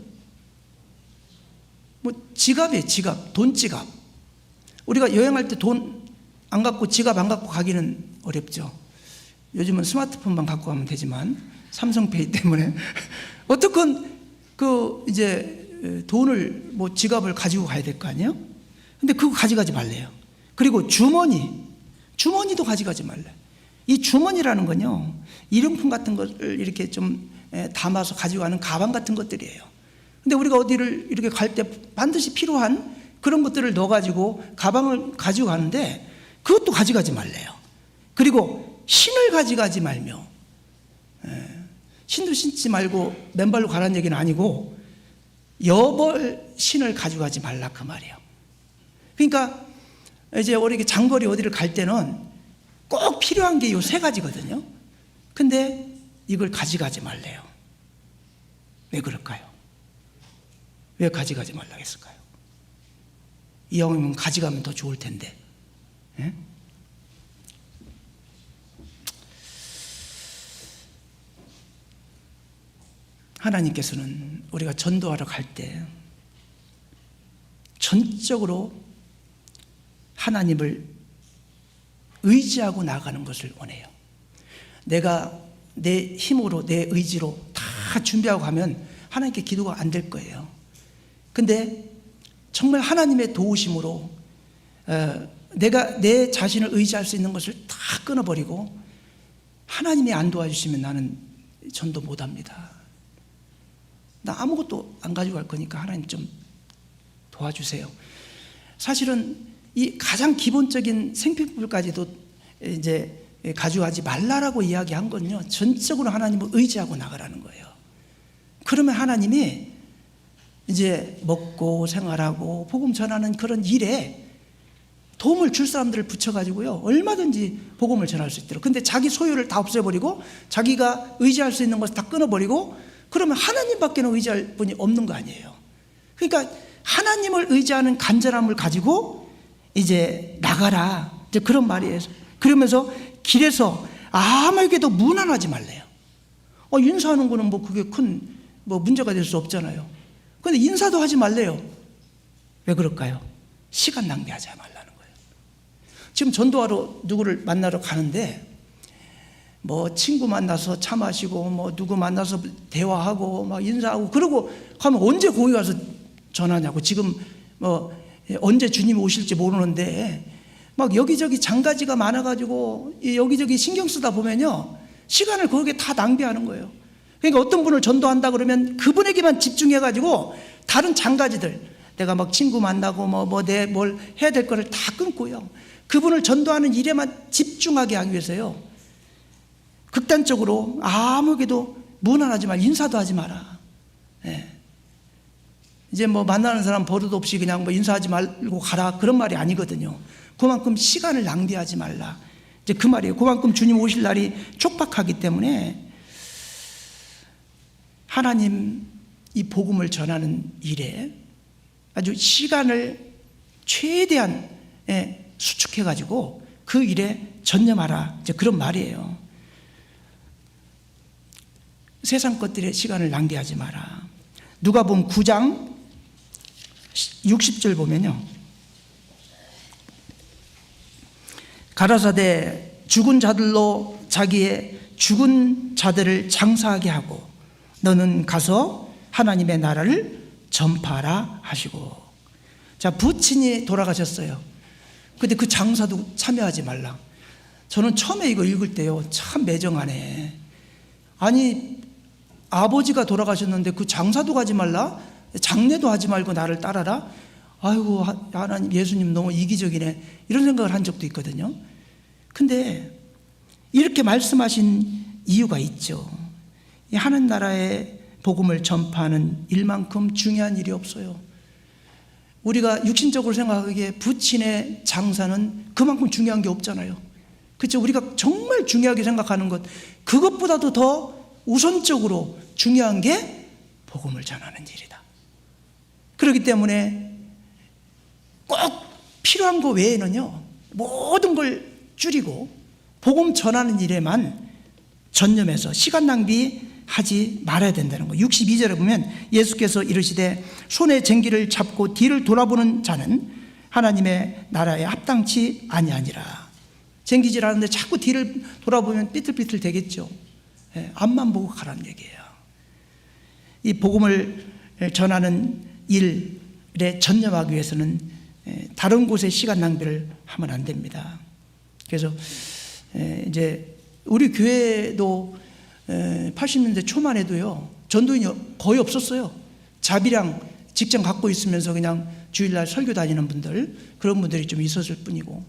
지갑이에요. 지갑, 돈 지갑. 우리가 여행할 때 돈 안 갖고 지갑 안 갖고 가기는 어렵죠. 요즘은 스마트폰만 갖고 가면 되지만 삼성페이 때문에 어떻건 이제 돈을 지갑을 가지고 가야 될 거 아니에요? 근데 그거 가져가지 말래요. 그리고 주머니도 가져가지 말래. 이 주머니라는 건요, 일용품 같은 것을 이렇게 좀 담아서 가지고 가는 가방 같은 것들이에요. 근데 우리가 어디를 이렇게 갈 때 반드시 필요한 그런 것들을 넣어가지고 가방을 가지고 가는데 그것도 가져가지 말래요. 그리고 신을 가져가지 말며, 신도 신지 말고 맨발로 가라는 얘기는 아니고 여벌 신을 가져가지 말라 그 말이에요. 그러니까 이제 우리 장거리 어디를 갈 때는 꼭 필요한 게 이 세 가지거든요. 근데 이걸 가져가지 말래요. 왜 그럴까요? 왜 가져가지 말라고 했을까요? 이왕이면 가져가면 더 좋을 텐데. 예? 하나님께서는 우리가 전도하러 갈 때 전적으로 하나님을 의지하고 나가는 것을 원해요. 내가 내 힘으로, 내 의지로 다 준비하고 가면 하나님께 기도가 안 될 거예요. 근데 정말 하나님의 도우심으로 내가 내 자신을 의지할 수 있는 것을 다 끊어버리고 하나님이 안 도와주시면 나는 전도 못합니다. 나 아무것도 안 가지고 갈 거니까 하나님 좀 도와주세요. 사실은 이 가장 기본적인 생필품까지도 이제 가져가지 말라라고 이야기한 건요, 전적으로 하나님을 의지하고 나가라는 거예요. 그러면 하나님이 이제 먹고 생활하고 복음 전하는 그런 일에 도움을 줄 사람들을 붙여가지고요, 얼마든지 복음을 전할 수 있도록. 근데 자기 소유를 다 없애버리고 자기가 의지할 수 있는 것을 다 끊어버리고 그러면 하나님밖에는 의지할 분이 없는 거 아니에요. 그러니까 하나님을 의지하는 간절함을 가지고 이제 나가라, 이제 그런 말이에요. 그러면서 길에서 아무에게도 무난하지 말래요. 인사하는 거는 그게 큰 문제가 될 수 없잖아요. 근데 인사도 하지 말래요. 왜 그럴까요? 시간 낭비하지 말라는 거예요. 지금 전도하러 누구를 만나러 가는데 친구 만나서 차 마시고 누구 만나서 대화하고 막 인사하고 그러고 가면 언제 거기 가서 전하냐고. 지금 언제 주님이 오실지 모르는데 막 여기저기 장가지가 많아가지고 여기저기 신경 쓰다 보면요, 시간을 거기에 다 낭비하는 거예요. 그러니까 어떤 분을 전도한다 그러면 그분에게만 집중해가지고 다른 장가지들, 내가 친구 만나고 내 뭘 해야 될 거를 다 끊고요, 그분을 전도하는 일에만 집중하게 하기 위해서요, 극단적으로 아무에게도 무난하지 말, 인사도 하지 마라. 예. 이제 만나는 사람 버릇 없이 그냥 인사하지 말고 가라, 그런 말이 아니거든요. 그만큼 시간을 낭비하지 말라, 이제 그 말이에요. 그만큼 주님 오실 날이 촉박하기 때문에 하나님 이 복음을 전하는 일에 아주 시간을 최대한 수축해가지고 그 일에 전념하라, 이제 그런 말이에요. 세상 것들의 시간을 낭비하지 마라. 누가복음 9장 60절 보면요, 가라사대 죽은 자들로 자기의 죽은 자들을 장사하게 하고 너는 가서 하나님의 나라를 전파하라 하시고. 자, 부친이 돌아가셨어요. 근데 그 장사도 참여하지 말라. 저는 처음에 이거 읽을 때요, 참 매정하네. 아니, 아버지가 돌아가셨는데 그 장사도 가지 말라? 장례도 하지 말고 나를 따라라? 아이고, 하나님, 예수님 너무 이기적이네, 이런 생각을 한 적도 있거든요. 근데 이렇게 말씀하신 이유가 있죠. 이 하는 나라의 복음을 전파하는 일만큼 중요한 일이 없어요. 우리가 육신적으로 생각하기에 부친의 장사는 그만큼 중요한 게 없잖아요. 그렇죠? 우리가 정말 중요하게 생각하는 것, 그것보다도 더 우선적으로 중요한 게 복음을 전하는 일이다. 그렇기 때문에 꼭 필요한 거 외에는요, 모든 걸 줄이고 복음 전하는 일에만 전념해서 시간 낭비하지 말아야 된다는 거. 62절에 보면 예수께서 이르시되 손에 쟁기를 잡고 뒤를 돌아보는 자는 하나님의 나라에 합당치 아니하니라. 쟁기질 하는데 자꾸 뒤를 돌아보면 삐뚤삐뚤 되겠죠. 앞만 보고 가라는 얘기예요. 이 복음을 전하는 일에 전념하기 위해서는 다른 곳에 시간 낭비를 하면 안 됩니다. 그래서 이제 우리 교회도 80년대 초만 해도요, 전도인이 거의 없었어요. 자비랑 직장 갖고 있으면서 그냥 주일날 설교 다니는 분들, 그런 분들이 좀 있었을 뿐이고.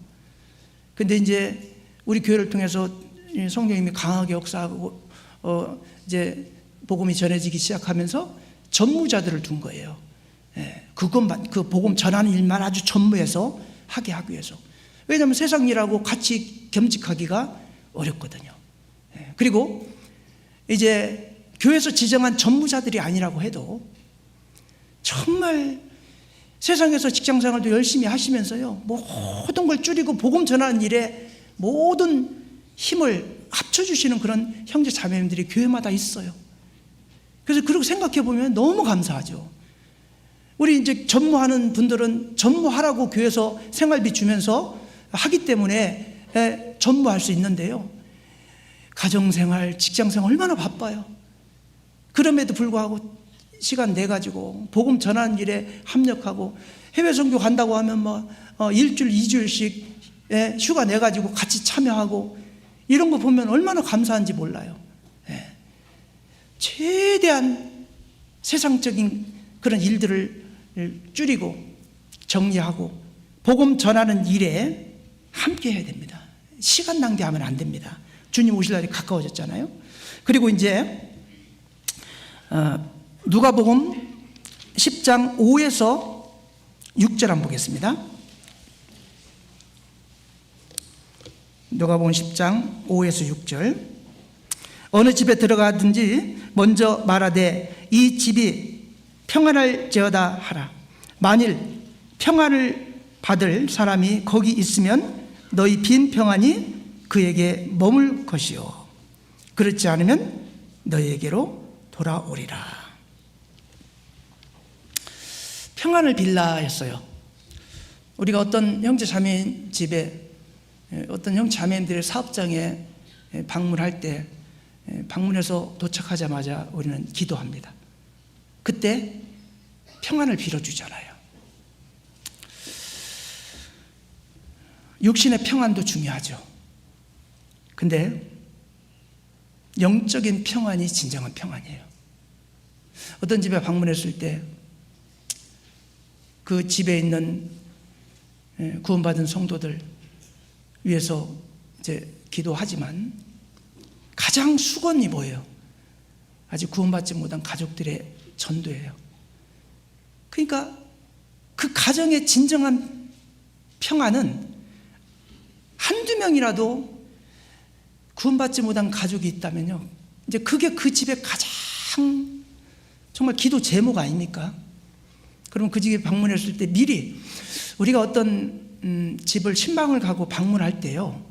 근데 이제 우리 교회를 통해서 성령님이 강하게 역사하고 이제 복음이 전해지기 시작하면서 전무자들을 둔 거예요. 그것만, 그 복음 전하는 일만 아주 전무해서 하게 하기 위해서. 왜냐하면 세상 일하고 같이 겸직하기가 어렵거든요. 그리고 이제 교회에서 지정한 전무자들이 아니라고 해도 정말 세상에서 직장생활도 열심히 하시면서요, 모든 걸 줄이고 복음 전하는 일에 모든 힘을 합쳐주시는 그런 형제 자매님들이 교회마다 있어요. 그래서 그렇게 생각해 보면 너무 감사하죠. 우리 이제 전무하는 분들은 전무하라고 교회에서 생활비 주면서 하기 때문에 전무할 수 있는데요, 가정생활, 직장생활 얼마나 바빠요. 그럼에도 불구하고 시간 내가지고 복음 전하는 일에 합력하고, 해외 선교 간다고 하면 뭐 일주일, 2주일씩 휴가 내가지고 같이 참여하고, 이런 거 보면 얼마나 감사한지 몰라요. 최대한 세상적인 그런 일들을 줄이고 정리하고 복음 전하는 일에 함께 해야 됩니다. 시간 낭비하면 안 됩니다. 주님 오실 날이 가까워졌잖아요. 그리고 이제 누가복음 10장 5에서 6절 한번 보겠습니다. 누가복음 10장 5에서 6절. 어느 집에 들어가든지 먼저 말하되 이 집이 평안할지어다 하라. 만일 평안을 받을 사람이 거기 있으면 너희 빈 평안이 그에게 머물 것이요, 그렇지 않으면 너희에게로 돌아오리라. 평안을 빌라 했어요. 우리가 어떤 형제 자매인 집에, 어떤 형제 자매님들의 사업장에 방문할 때, 방문해서 도착하자마자 우리는 기도합니다. 그때 평안을 빌어주잖아요. 육신의 평안도 중요하죠. 근데 영적인 평안이 진정한 평안이에요. 어떤 집에 방문했을 때 그 집에 있는 구원받은 성도들 위해서 이제 기도하지만 가장 수건이 뭐예요? 아직 구원받지 못한 가족들의 전도예요. 그러니까 그 가정의 진정한 평안은 한두 명이라도 구원받지 못한 가족이 있다면요, 이제 그게 그 집의 가장 정말 기도 제목 아닙니까? 그럼 그 집에 방문했을 때 미리 우리가 어떤 집을 신방을 가고 방문할 때요,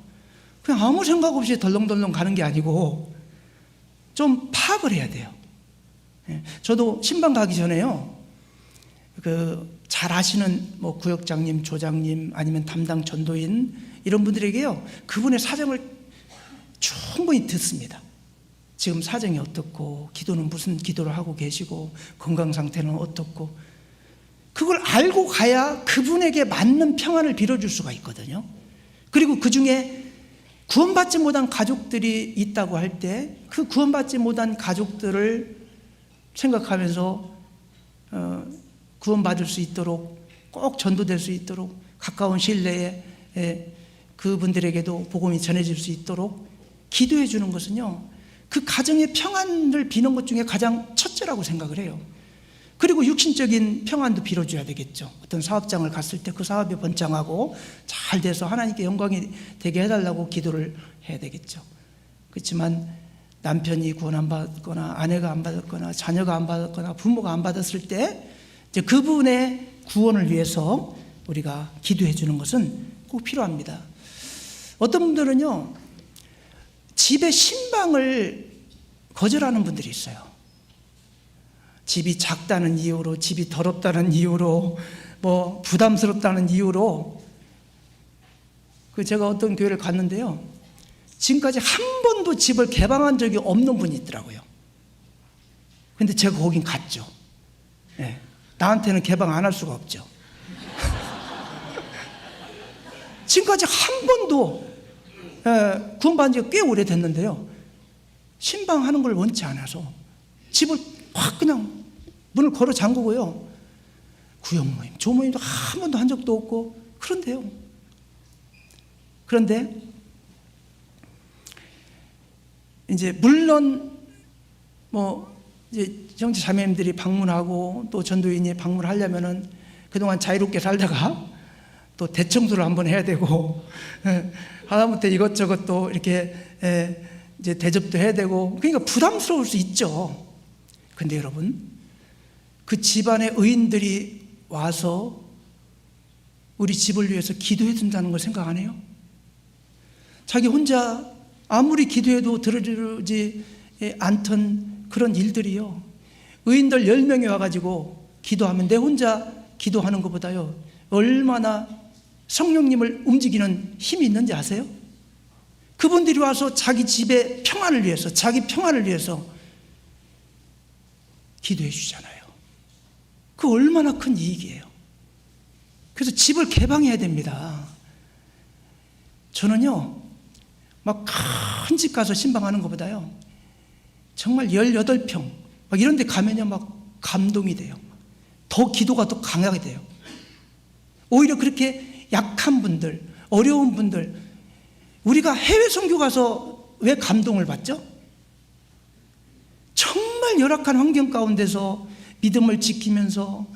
그냥 아무 생각 없이 덜렁덜렁 가는 게 아니고 좀 파악을 해야 돼요. 저도 신방 가기 전에요, 잘 아시는 뭐 구역장님, 조장님, 아니면 담당 전도인 이런 분들에게요, 그분의 사정을 충분히 듣습니다. 지금 사정이 어떻고, 기도는 무슨 기도를 하고 계시고, 건강 상태는 어떻고, 그걸 알고 가야 그분에게 맞는 평안을 빌어줄 수가 있거든요. 그리고 그 중에 구원받지 못한 가족들이 있다고 할 때 그 구원받지 못한 가족들을 생각하면서 구원받을 수 있도록, 꼭 전도될 수 있도록, 가까운 시일 내에 그분들에게도 복음이 전해질 수 있도록 기도해 주는 것은요, 그 가정의 평안을 비는 것 중에 가장 첫째라고 생각을 해요. 그리고 육신적인 평안도 빌어줘야 되겠죠. 어떤 사업장을 갔을 때 그 사업이 번창하고 잘 돼서 하나님께 영광이 되게 해달라고 기도를 해야 되겠죠. 그렇지만 남편이 구원 안 받거나, 아내가 안 받았거나, 자녀가 안 받았거나, 부모가 안 받았을 때 이제 그분의 구원을 위해서 우리가 기도해 주는 것은 꼭 필요합니다. 어떤 분들은요, 집의 신방을 거절하는 분들이 있어요. 집이 작다는 이유로, 집이 더럽다는 이유로, 뭐 부담스럽다는 이유로. 제가 어떤 교회를 갔는데요, 지금까지 한 번도 집을 개방한 적이 없는 분이 있더라고요. 근데 제가 거긴 갔죠. 네. 나한테는 개방 안 할 수가 없죠. 지금까지 한 번도, 구원받은 지가 꽤 오래됐는데요, 신방하는 걸 원치 않아서 집을 확 그냥 문을 걸어 잠그고요, 구역모임, 조모임도 한 번도 한 적도 없고 그런데요. 그런데 이제 물론 뭐 이제 형제 자매님들이 방문하고 또 전도인이 방문하려면은 그동안 자유롭게 살다가 또 대청소를 한번 해야 되고, 하다못해 이것저것 또 이렇게 이제 대접도 해야 되고, 그러니까 부담스러울 수 있죠. 근데 여러분, 그 집안의 의인들이 와서 우리 집을 위해서 기도해 준다는 걸 생각 안 해요? 자기 혼자 아무리 기도해도 들어주지 않던 그런 일들이요, 의인들 10명이 와가지고 기도하면 내 혼자 기도하는 것보다요 얼마나 성령님을 움직이는 힘이 있는지 아세요? 그분들이 와서 자기 집의 평안을 위해서, 자기 평안을 위해서 기도해 주잖아요. 그 얼마나 큰 이익이에요. 그래서 집을 개방해야 됩니다. 저는요, 막 큰 집 가서 신방하는 것보다요, 정말 18평 막 이런 데 가면요 막 감동이 돼요. 더 기도가 더 강하게 돼요. 오히려 그렇게 약한 분들, 어려운 분들, 우리가 해외 선교 가서 왜 감동을 받죠? 정말 열악한 환경 가운데서 믿음을 지키면서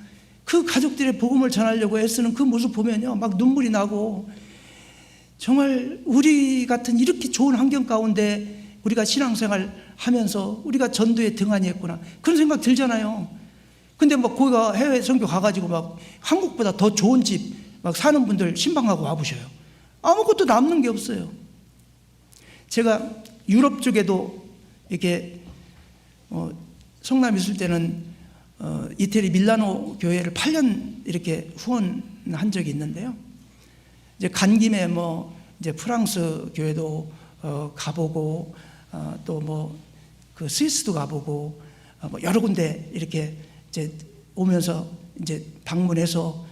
그 가족들의 복음을 전하려고 애쓰는 그 모습 보면요 막 눈물이 나고, 정말 우리 같은 이렇게 좋은 환경 가운데 우리가 신앙생활 하면서 우리가 전도에 등한히 했구나, 그런 생각 들잖아요. 근데 막 거기가 해외 선교 가가지고 막 한국보다 더 좋은 집 막 사는 분들 신방하고 와보셔요. 아무것도 남는 게 없어요. 제가 유럽 쪽에도 이렇게 성남에 있을 때는 이태리 밀라노 교회를 8년 이렇게 후원한 적이 있는데요. 이제 간 김에 뭐 이제 프랑스 교회도 가보고, 또 뭐 그 스위스도 가보고, 뭐 여러 군데 이렇게 이제 오면서 이제 방문해서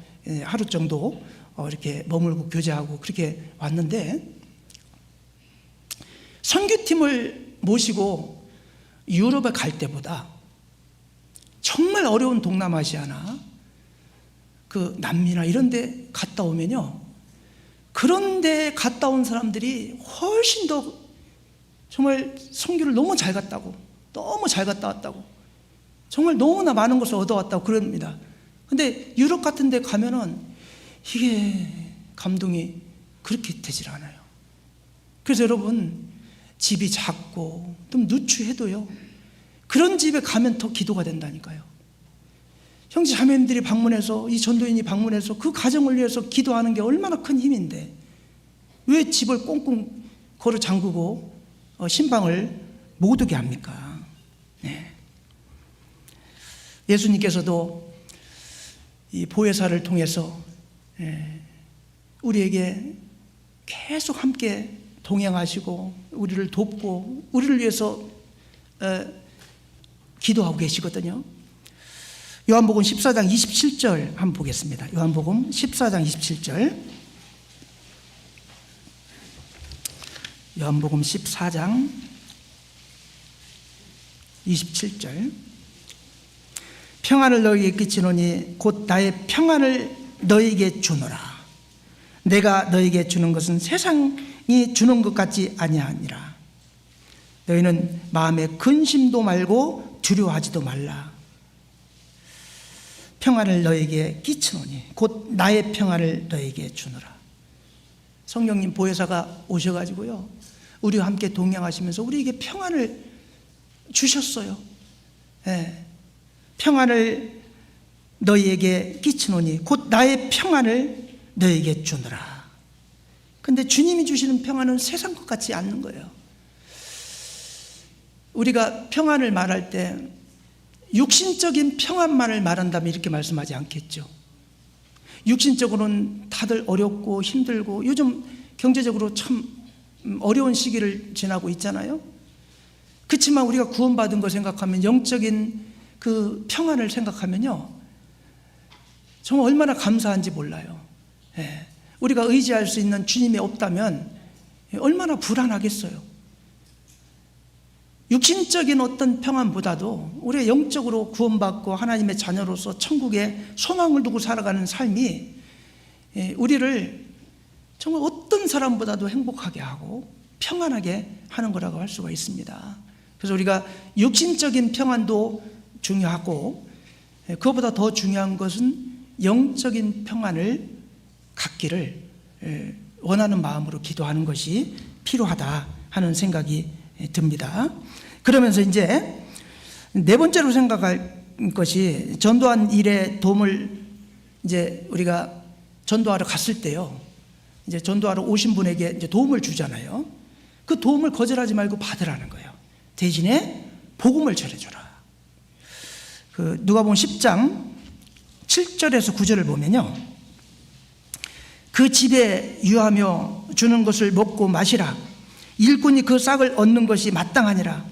하루 정도 이렇게 머물고 교제하고 그렇게 왔는데, 선교팀을 모시고 유럽에 갈 때보다 정말 어려운 동남아시아나 그 남미나 이런 데 갔다 오면요, 그런 데 갔다 온 사람들이 훨씬 더 정말 선교를 너무 잘 갔다고, 너무 잘 갔다 왔다고, 정말 너무나 많은 것을 얻어왔다고 그럽니다. 근데 유럽 같은 데 가면은 이게 감동이 그렇게 되질 않아요. 그래서 여러분, 집이 작고 좀 누추해도요, 그런 집에 가면 더 기도가 된다니까요. 형제 자매님들이 방문해서, 이 전도인이 방문해서 그 가정을 위해서 기도하는 게 얼마나 큰 힘인데, 왜 집을 꽁꽁 걸어 잠그고 신방을 못 오게 합니까? 네. 예수님께서도 이 보혜사를 통해서 우리에게 계속 함께 동행하시고 우리를 돕고 우리를 위해서 기도하고 계시거든요. 요한복음 14장 27절 한번 보겠습니다. 요한복음 14장 27절. 요한복음 14장 27절. 평안을 너희에게 끼치노니 곧 나의 평안을 너희에게 주노라. 내가 너희에게 주는 것은 세상이 주는 것 같지 아니하니라. 너희는 마음에 근심도 말고 두려워하지도 말라. 평안을 너희에게 끼치노니 곧 나의 평안을 너희에게 주노라. 성령님 보혜사가 오셔가지고요, 우리와 함께 동행하시면서 우리에게 평안을 주셨어요. 네. 평안을 너희에게 끼치노니 곧 나의 평안을 너희에게 주노라. 근데 주님이 주시는 평안은 세상 것 같지 않는 거예요. 우리가 평안을 말할 때 육신적인 평안만을 말한다면 이렇게 말씀하지 않겠죠. 육신적으로는 다들 어렵고 힘들고 요즘 경제적으로 참 어려운 시기를 지나고 있잖아요. 그렇지만 우리가 구원받은 거 생각하면, 영적인 그 평안을 생각하면요, 정말 얼마나 감사한지 몰라요. 예. 우리가 의지할 수 있는 주님이 없다면 얼마나 불안하겠어요. 육신적인 어떤 평안보다도 우리가 영적으로 구원받고 하나님의 자녀로서 천국에 소망을 두고 살아가는 삶이 우리를 정말 어떤 사람보다도 행복하게 하고 평안하게 하는 거라고 할 수가 있습니다. 그래서 우리가 육신적인 평안도 중요하고, 그것보다 더 중요한 것은 영적인 평안을 갖기를 원하는 마음으로 기도하는 것이 필요하다 하는 생각이 듭니다. 그러면서 이제 네 번째로 생각할 것이, 전도한 일에 도움을, 이제 우리가 전도하러 갔을 때요, 이제 전도하러 오신 분에게 이제 도움을 주잖아요. 그 도움을 거절하지 말고 받으라는 거예요. 대신에 복음을 전해줘라. 그 누가복음 10장 7절에서 9절을 보면요, 그 집에 유하며 주는 것을 먹고 마시라. 일꾼이 그 싹을 얻는 것이 마땅하니라.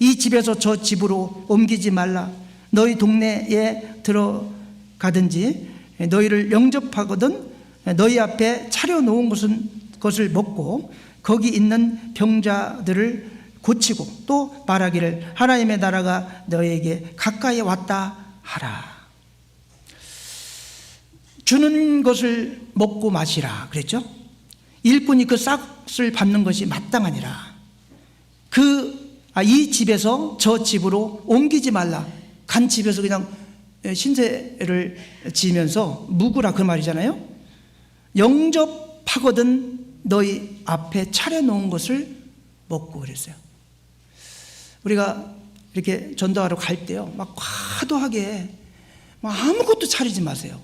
이 집에서 저 집으로 옮기지 말라. 너희 동네에 들어가든지 너희를 영접하거든 너희 앞에 차려놓은 것을 먹고 거기 있는 병자들을 고치고 또 말하기를 하나님의 나라가 너희에게 가까이 왔다 하라. 주는 것을 먹고 마시라 그랬죠. 일꾼이 그 싹을 받는 것이 마땅하니라. 이 집에서 저 집으로 옮기지 말라. 간 집에서 그냥 신세를 지으면서 묵으라 그 말이잖아요. 영접하거든 너희 앞에 차려놓은 것을 먹고 그랬어요. 우리가 이렇게 전도하러 갈 때요, 막 과도하게 막 아무것도 차리지 마세요.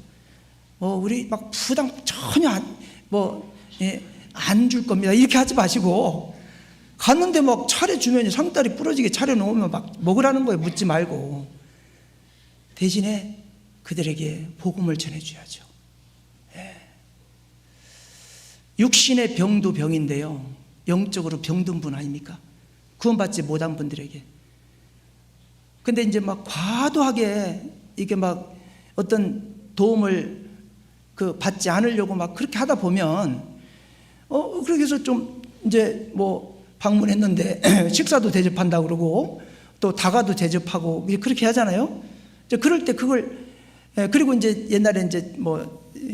우리 막 부담 전혀 안 줄 겁니다 이렇게 하지 마시고, 갔는데 막 차려주면 상다리 부러지게 차려놓으면 막 먹으라는 거예요. 묻지 말고. 대신에 그들에게 복음을 전해줘야죠. 육신의 병도 병인데요, 영적으로 병든 분 아닙니까? 구원받지 못한 분들에게. 근데 이제 막 과도하게 이게 막 어떤 도움을 받지 않으려고 막 그렇게 하다 보면, 그렇게 해서 좀 이제 방문했는데 식사도 대접한다고 그러고 또 다가도 대접하고 그렇게 하잖아요. 이제 그럴 때 그걸, 그리고 이제 옛날에 이제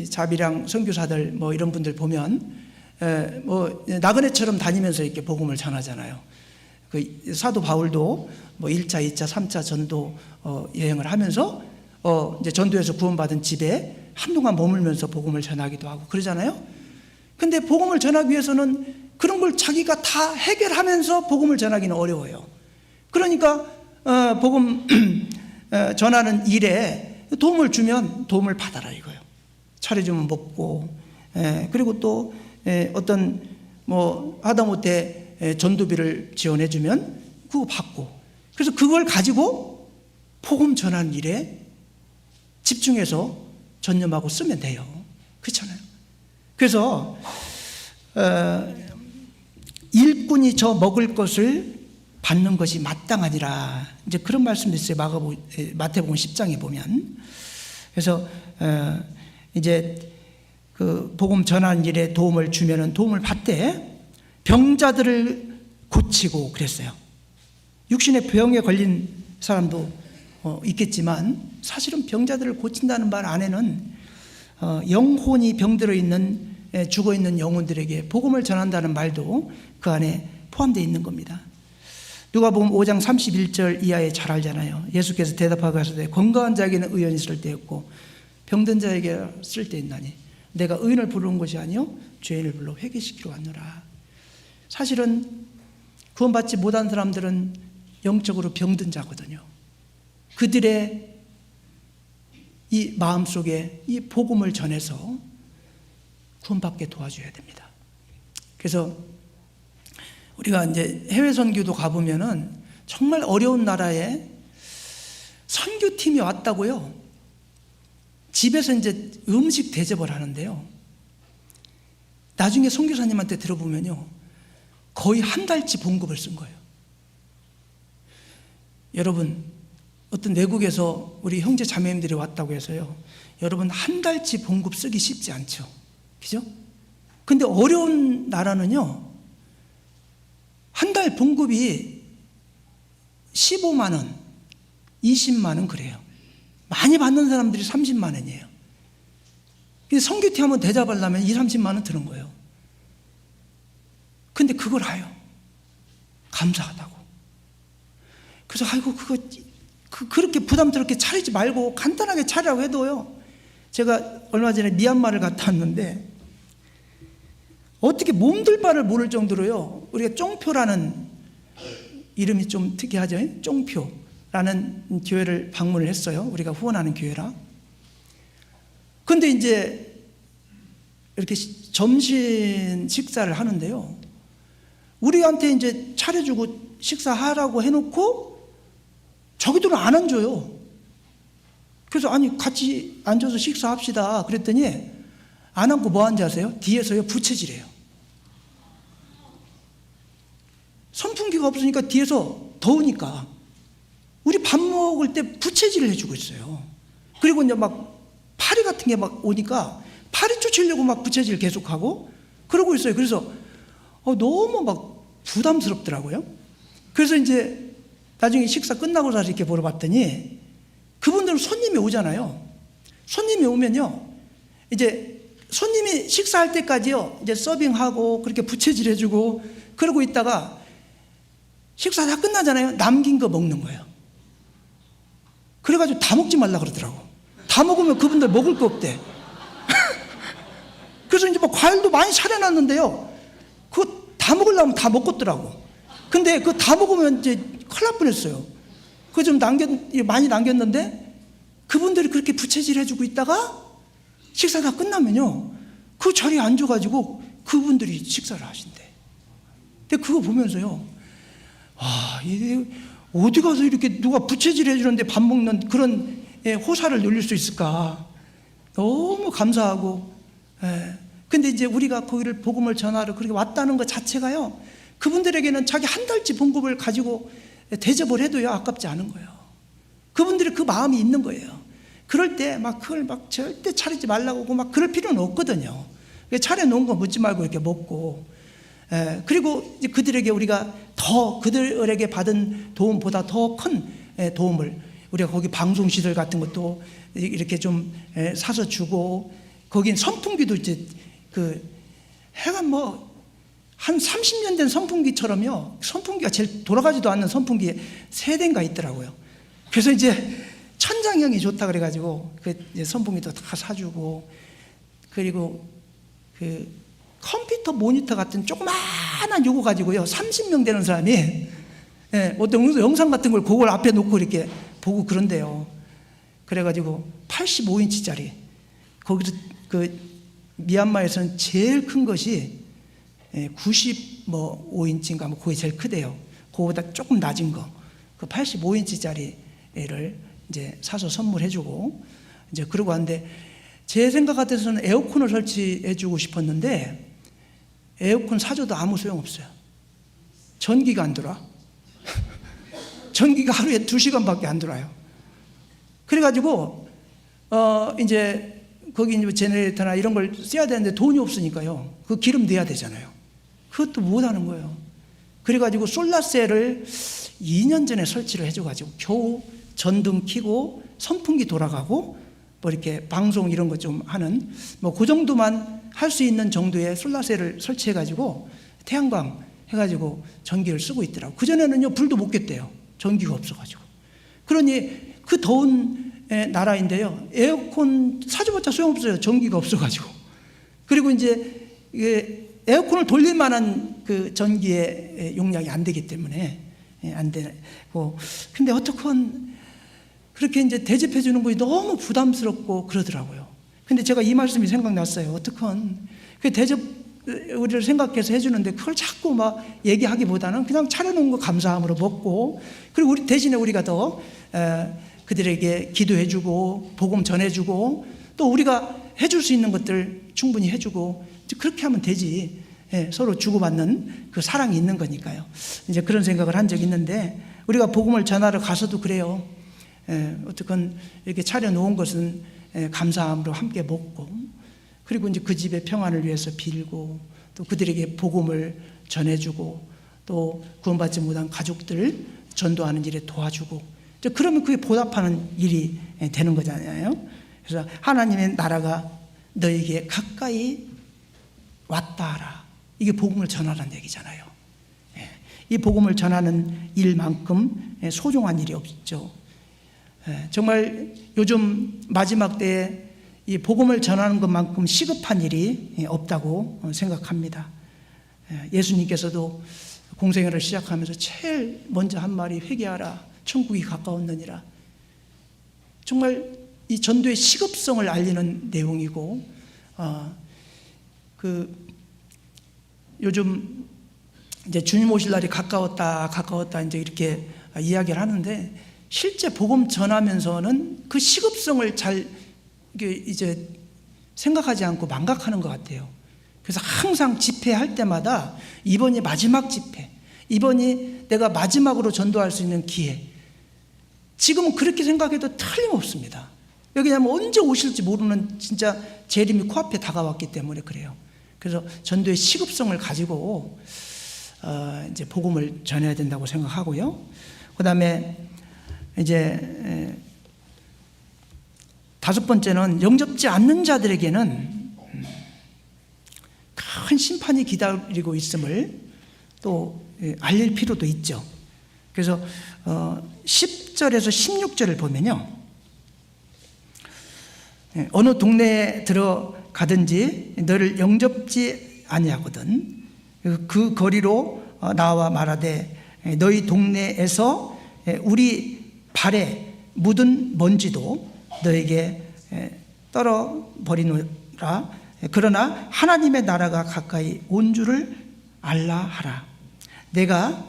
자비랑 선교사들 이런 분들 보면 나그네처럼 다니면서 이렇게 복음을 전하잖아요. 그 사도 바울도 1차, 2차, 3차 전도 여행을 하면서 이제 전도에서 구원받은 집에 한동안 머물면서 복음을 전하기도 하고 그러잖아요. 근데 복음을 전하기 위해서는 그런 걸 자기가 다 해결하면서 복음을 전하기는 어려워요. 그러니까 복음 전하는 일에 도움을 주면 도움을 받아라 이거예요. 차려주면 먹고, 그리고 또 어떤 하다못해 전도비를 지원해주면 그거 받고, 그래서 그걸 가지고 복음 전하는 일에 집중해서 전념하고 쓰면 돼요. 그렇잖아요. 그래서 일꾼이 저 먹을 것을 받는 것이 마땅하니라, 이제 그런 말씀도 있어요. 마태복음 10장에 보면. 그래서 이제 그 복음 전하는 일에 도움을 주면은 도움을 받되 병자들을 고치고 그랬어요. 육신의 병에 걸린 사람도 있겠지만 사실은 병자들을 고친다는 말 안에는 영혼이 병들어 있는, 죽어 있는 영혼들에게 복음을 전한다는 말도 그 안에 포함되어 있는 겁니다. 누가복음 5장 31절 이하에 잘 알잖아요. 예수께서 대답하고 하시되 건강한 자에게는 의원이 쓸 때였고 병든 자에게 쓸 때 있나니 내가 의인을 부르는 것이 아니요 죄인을 불러 회개시키러 왔노라. 사실은 구원받지 못한 사람들은 영적으로 병든 자거든요. 그들의 이 마음속에 이 복음을 전해서 구원받게 도와줘야 됩니다. 그래서 우리가 이제 해외 선교도 가보면은 정말 어려운 나라에 선교팀이 왔다고요. 집에서 이제 음식 대접을 하는데요. 나중에 선교사님한테 들어보면요, 거의 한 달치 봉급을 쓴 거예요. 여러분, 어떤 외국에서 우리 형제 자매님들이 왔다고 해서요, 여러분 한 달치 봉급 쓰기 쉽지 않죠. 그죠? 근데 어려운 나라는요, 한 달 봉급이 15만 원, 20만 원 그래요. 많이 받는 사람들이 30만 원이에요. 근데 선교팀 한번 대접하려면 2, 30만 원 드는 거예요. 근데 그걸 해요. 감사하다고. 그래서 아이고 그렇게 부담스럽게 차리지 말고 간단하게 차리라고 해도요. 제가 얼마 전에 미얀마를 갔다 왔는데 어떻게 몸둘 바를 모를 정도로요. 우리가 쫑표라는 이름이 좀 특이하죠. 쫑표라는 교회를 방문을 했어요. 우리가 후원하는 교회라. 근데 이제 이렇게 점심 식사를 하는데요. 우리한테 이제 차려주고 식사하라고 해놓고 저기들은 안 앉아요. 그래서 아니 같이 앉아서 식사합시다 그랬더니 안 앉고 뭐 하는지 아세요? 뒤에서요 부채질해요. 선풍기가 없으니까 뒤에서 더우니까 우리 밥 먹을 때 부채질을 해주고 있어요. 그리고 이제 막 파리 같은 게 막 오니까 파리 쫓으려고 막 부채질 계속하고 그러고 있어요. 그래서 너무 막 부담스럽더라고요. 그래서 이제 나중에 식사 끝나고 나서 이렇게 보러 봤더니 그분들은 손님이 오잖아요. 손님이 오면요, 이제 손님이 식사할 때까지요, 이제 서빙하고 그렇게 부채질 해주고 그러고 있다가 식사 다 끝나잖아요. 남긴 거 먹는 거예요. 그래가지고 다 먹지 말라 그러더라고. 다 먹으면 그분들 먹을 거 없대. 그래서 이제 뭐 과일도 많이 차려놨는데요, 그거 다 먹으려면 다 먹겠더라고. 근데 그거 다 먹으면 이제 큰일 날 뻔했어요. 그거 좀 많이 남겼는데 그분들이 그렇게 부채질 해주고 있다가 식사 다 끝나면요, 그 자리에 앉아가지고 그분들이 식사를 하신대. 근데 그거 보면서요, 이게 어디 가서 이렇게 누가 부채질 해주는데 밥 먹는 그런 호사를 누릴 수 있을까? 너무 감사하고. 근데 이제 우리가 거기를 복음을 전하러 그렇게 왔다는 것 자체가요, 그분들에게는 자기 한 달치 봉급을 가지고 대접을 해도요 아깝지 않은 거예요. 그분들이 그 마음이 있는 거예요. 그럴 때 막 그걸 막 절대 차리지 말라고 하고 막 그럴 필요는 없거든요. 차려놓은 거 묻지 말고 이렇게 먹고. 그리고 이제 그들에게 우리가 더 그들에게 받은 도움보다 더 큰 도움을 우리가 거기 방송시설 같은 것도 이렇게 좀 사서 주고, 거긴 선풍기도 이제 해가 뭐 한 30년 된 선풍기처럼요, 선풍기가 제일 돌아가지도 않는 선풍기에 3대인가 있더라고요. 그래서 이제 천장형이 좋다 그래가지고 이제 선풍기도 다 사주고, 그리고 컴퓨터 모니터 같은 조그마한 요거 가지고요 30명 되는 사람이 어떤 영상 같은 걸 그걸 앞에 놓고 이렇게 보고 그런데요. 그래가지고 85인치짜리 거기서 미얀마에서는 제일 큰 것이 95인치인가 뭐 그게 제일 크대요. 그거보다 조금 낮은 거, 그 85인치짜리를 이제 사서 선물해주고 이제 그러고 하는데, 제 생각 같아서는 에어컨을 설치해주고 싶었는데 에어컨 사줘도 아무 소용없어요. 전기가 안 들어와. 전기가 하루에 2시간밖에 안 들어와요. 그래가지고 이제 거기 이제 제너레이터나 이런 걸 써야 되는데 돈이 없으니까요, 그 기름 내야 되잖아요. 그것도 못 하는 거예요. 그래가지고 솔라셀을 2년 전에 설치를 해줘가지고 겨우 전등 켜고 선풍기 돌아가고 뭐 이렇게 방송 이런 거 좀 하는 뭐 그 정도만 할 수 있는 정도의 솔라셀을 설치해가지고 태양광 해가지고 전기를 쓰고 있더라고. 그전에는요 불도 못 켰대요. 전기가 없어가지고. 그러니 그 더운 나라인데요, 에어컨 사줘봤자 소용없어요. 전기가 없어가지고. 그리고 이제 이게 에어컨을 돌릴 만한 그 전기의 용량이 안 되기 때문에 안 되고. 근데 어떡한 그렇게 이제 대접해 주는 것이 너무 부담스럽고 그러더라고요. 근데 제가 이 말씀이 생각났어요. 어떡한 그 대접 우리를 생각해서 해주는데 그걸 자꾸 막 얘기하기보다는 그냥 차려놓은 거 감사함으로 먹고, 그리고 우리 대신에 우리가 더 그들에게 기도해주고 복음 전해주고 또 우리가 해줄 수 있는 것들 충분히 해주고, 그렇게 하면 되지. 서로 주고받는 그 사랑이 있는 거니까요. 이제 그런 생각을 한 적이 있는데, 우리가 복음을 전하러 가서도 그래요. 어떻건 이렇게 차려놓은 것은 감사함으로 함께 먹고, 그리고 이제 그 집의 평안을 위해서 빌고, 또 그들에게 복음을 전해주고, 또 구원받지 못한 가족들 전도하는 일에 도와주고, 그러면 그게 보답하는 일이 되는 거잖아요. 그래서 하나님의 나라가 너에게 가까이 왔다 하라. 이게 복음을 전하라는 얘기잖아요. 이 복음을 전하는 일만큼 소중한 일이 없죠. 정말 요즘 마지막 때에 이 복음을 전하는 것만큼 시급한 일이 없다고 생각합니다. 예수님께서도 공생애를 시작하면서 제일 먼저 한 말이 회개하라, 천국이 가까웠느니라. 정말 이 전도의 시급성을 알리는 내용이고, 요즘 이제 주님 오실 날이 가까웠다 이제 이렇게 이야기를 하는데, 실제 복음 전하면서는 그 시급성을 잘 이제 생각하지 않고 망각하는 것 같아요. 그래서 항상 집회할 때마다 이번이 마지막 집회, 이번이 내가 마지막으로 전도할 수 있는 기회, 지금은 그렇게 생각해도 틀림없습니다. 왜냐하면 언제 오실지 모르는 진짜 재림이 코앞에 다가왔기 때문에 그래요. 그래서 전도의 시급성을 가지고 이제 복음을 전해야 된다고 생각하고요. 그 다음에 이제 다섯 번째는 영접지 않는 자들에게는 큰 심판이 기다리고 있음을 또 알릴 필요도 있죠. 그래서 10절에서 16절을 보면요, 어느 동네에 들어가든지 너를 영접지 아니하거든 그 거리로 나와 말하되 너희 동네에서 우리 발에 묻은 먼지도 너에게 떨어버리노라. 그러나 하나님의 나라가 가까이 온 줄을 알라 하라. 내가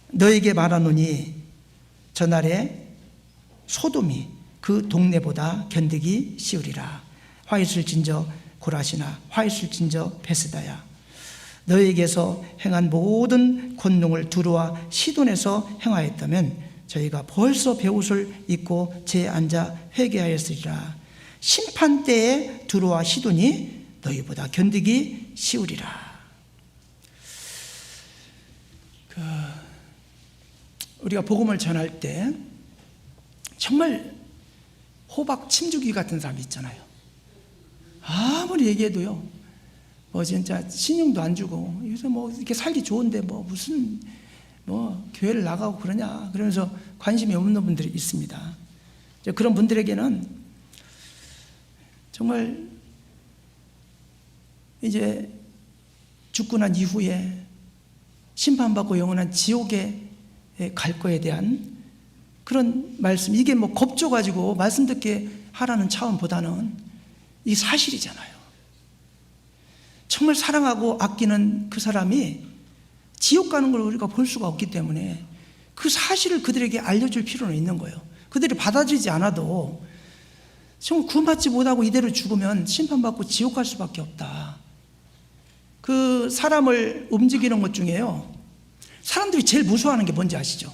너에게 말하노니 저날에 소돔이 그 동네보다 견디기 쉬우리라. 화 있을진저 고라시나 화 있을진저 베스다야. 너에게서 행한 모든 권능을 두루와 시돈에서 행하였다면 저희가 벌써 베옷을 입고 제 앉아 회개하였으리라. 심판 때에 두루와 시돈이 너희보다 견디기 쉬우리라. 우리가 복음을 전할 때 정말 호박 침주기 같은 사람이 있잖아요. 아무리 얘기해도요, 뭐 진짜 신용도 안 주고, 요새 뭐 이렇게 살기 좋은데 뭐 무슨 뭐 교회를 나가고 그러냐 그러면서 관심이 없는 분들이 있습니다. 그런 분들에게는 정말 이제 죽고 난 이후에 심판받고 영원한 지옥에 갈 거에 대한 그런 말씀, 이게 뭐 겁줘가지고 말씀 듣게 하라는 차원보다는 이 사실이잖아요. 정말 사랑하고 아끼는 그 사람이 지옥 가는 걸 우리가 볼 수가 없기 때문에 그 사실을 그들에게 알려줄 필요는 있는 거예요. 그들이 받아들이지 않아도 정말 구원받지 못하고 이대로 죽으면 심판받고 지옥 갈 수밖에 없다. 그 사람을 움직이는 것 중에요, 사람들이 제일 무서워하는 게 뭔지 아시죠?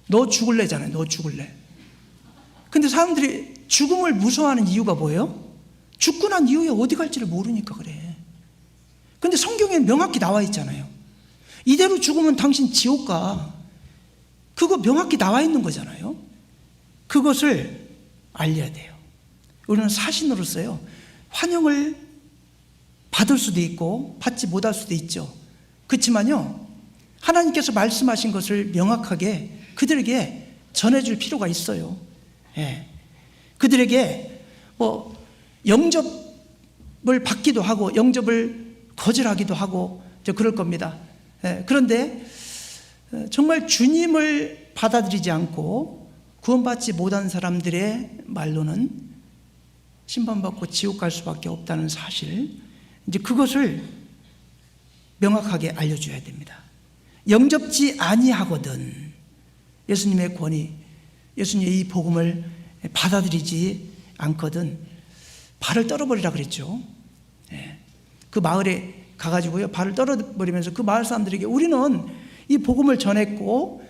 너 죽을래잖아요. 너 죽을래. 근데 사람들이 죽음을 무서워하는 이유가 뭐예요? 죽고 난 이후에 어디 갈지를 모르니까 그래. 근데 성경에 명확히 나와 있잖아요. 이대로 죽으면 당신 지옥 가. 그거 명확히 나와 있는 거잖아요. 그것을 알려야 돼요. 우리는 사신으로서요, 환영을 받을 수도 있고 받지 못할 수도 있죠. 그렇지만요, 하나님께서 말씀하신 것을 명확하게 그들에게 전해줄 필요가 있어요. 그들에게 뭐 영접을 받기도 하고 영접을 거절하기도 하고 그럴 겁니다. 그런데 정말 주님을 받아들이지 않고 구원받지 못한 사람들의 말로는 심판받고 지옥 갈 수밖에 없다는 사실, 이제 그것을 명확하게 알려줘야 됩니다. 영접지 아니하거든 예수님의 권위, 예수님의 이 복음을 받아들이지 않거든 발을 떨어버리라 그랬죠. 그 마을에 가가지고요, 발을 떨어버리면서 그 마을 사람들에게 우리는 이 복음을 전했고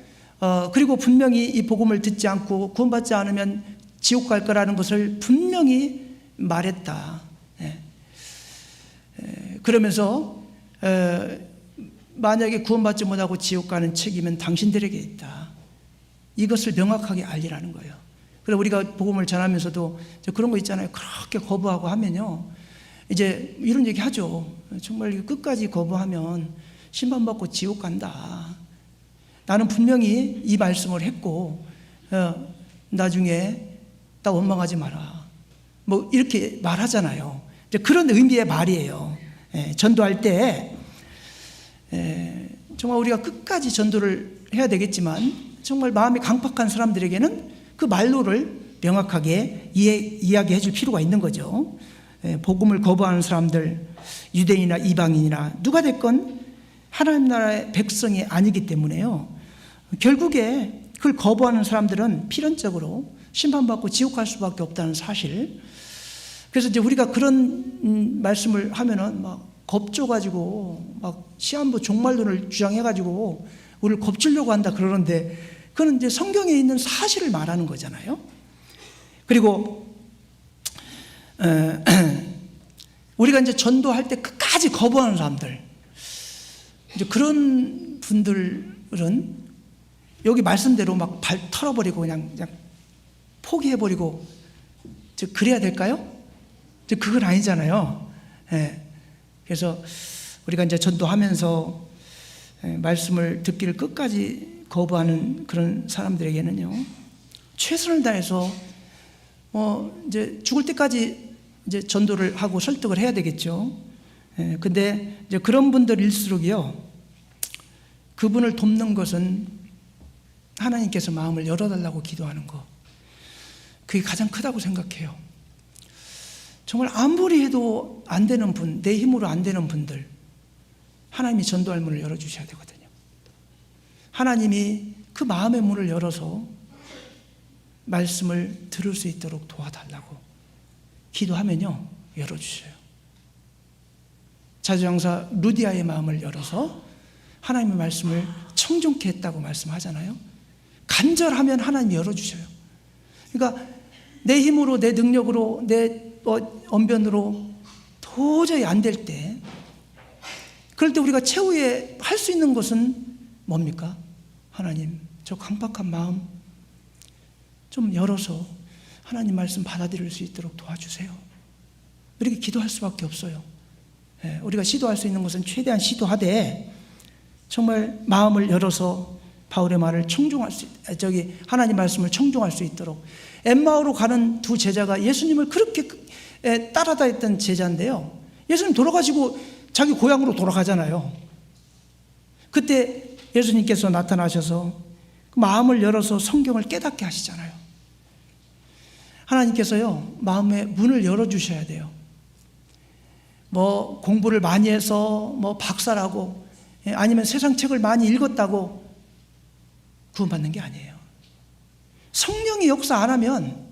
그리고 분명히 이 복음을 듣지 않고 구원받지 않으면 지옥 갈 거라는 것을 분명히 말했다. 그러면서 만약에 구원받지 못하고 지옥 가는 책임은 당신들에게 있다. 이것을 명확하게 알리라는 거예요. 그래서 우리가 복음을 전하면서도 그런 거 있잖아요. 그렇게 거부하고 하면요, 이제 이런 얘기 하죠. 정말 끝까지 거부하면 심판받고 지옥 간다. 나는 분명히 이 말씀을 했고 나중에 나 원망하지 마라. 뭐 이렇게 말하잖아요. 이제 그런 의미의 말이에요. 전도할 때 정말 우리가 끝까지 전도를 해야 되겠지만 정말 마음이 강팍한 사람들에게는 그 말로를 명확하게 이야기해 줄 필요가 있는 거죠. 복음을 거부하는 사람들, 유대인이나 이방인이나 누가 됐건 하나님 나라의 백성이 아니기 때문에요, 결국에 그걸 거부하는 사람들은 필연적으로 심판받고 지옥 갈 수밖에 없다는 사실. 그래서 이제 우리가 그런 말씀을 하면은 막 겁줘가지고 막 시한부 종말론을 주장해가지고 우리를 겁주려고 한다 그러는데, 그건 이제 성경에 있는 사실을 말하는 거잖아요. 그리고 우리가 이제 전도할 때 끝까지 거부하는 사람들, 이제 그런 분들은 여기 말씀대로 막 발 털어버리고 그냥 포기해버리고 그래야 될까요? 그건 아니잖아요. 그래서 우리가 이제 전도하면서 말씀을 듣기를 끝까지 거부하는 그런 사람들에게는요, 최선을 다해서 이제 죽을 때까지 이제 전도를 하고 설득을 해야 되겠죠. 근데 이제 그런 분들일수록요, 그분을 돕는 것은 하나님께서 마음을 열어달라고 기도하는 거, 그게 가장 크다고 생각해요. 정말 아무리 해도 안 되는 분, 내 힘으로 안 되는 분들, 하나님이 전도할 문을 열어주셔야 되거든요. 하나님이 그 마음의 문을 열어서 말씀을 들을 수 있도록 도와달라고 기도하면요, 열어주셔요. 자주장사 루디아의 마음을 열어서 하나님의 말씀을 청종케 했다고 말씀하잖아요. 간절하면 하나님이 열어주셔요. 그러니까 내 힘으로, 내 능력으로, 내 언변으로 도저히 안 될 때, 그럴 때 우리가 최후에 할 수 있는 것은 뭡니까? 하나님, 저 강박한 마음 좀 열어서 하나님 말씀 받아들일 수 있도록 도와주세요. 이렇게 기도할 수밖에 없어요. 우리가 시도할 수 있는 것은 최대한 시도하되 정말 마음을 열어서 바울의 말을 하나님 말씀을 청종할 수 있도록. 엠마오로 가는 두 제자가 예수님을 그렇게 따라다녔던 제자인데요, 예수님 돌아가시고 자기 고향으로 돌아가잖아요. 그때 예수님께서 나타나셔서 마음을 열어서 성경을 깨닫게 하시잖아요. 하나님께서요, 마음의 문을 열어주셔야 돼요. 뭐 공부를 많이 해서 뭐 박사라고, 아니면 세상 책을 많이 읽었다고 구원받는 게 아니에요. 성령이 역사 안 하면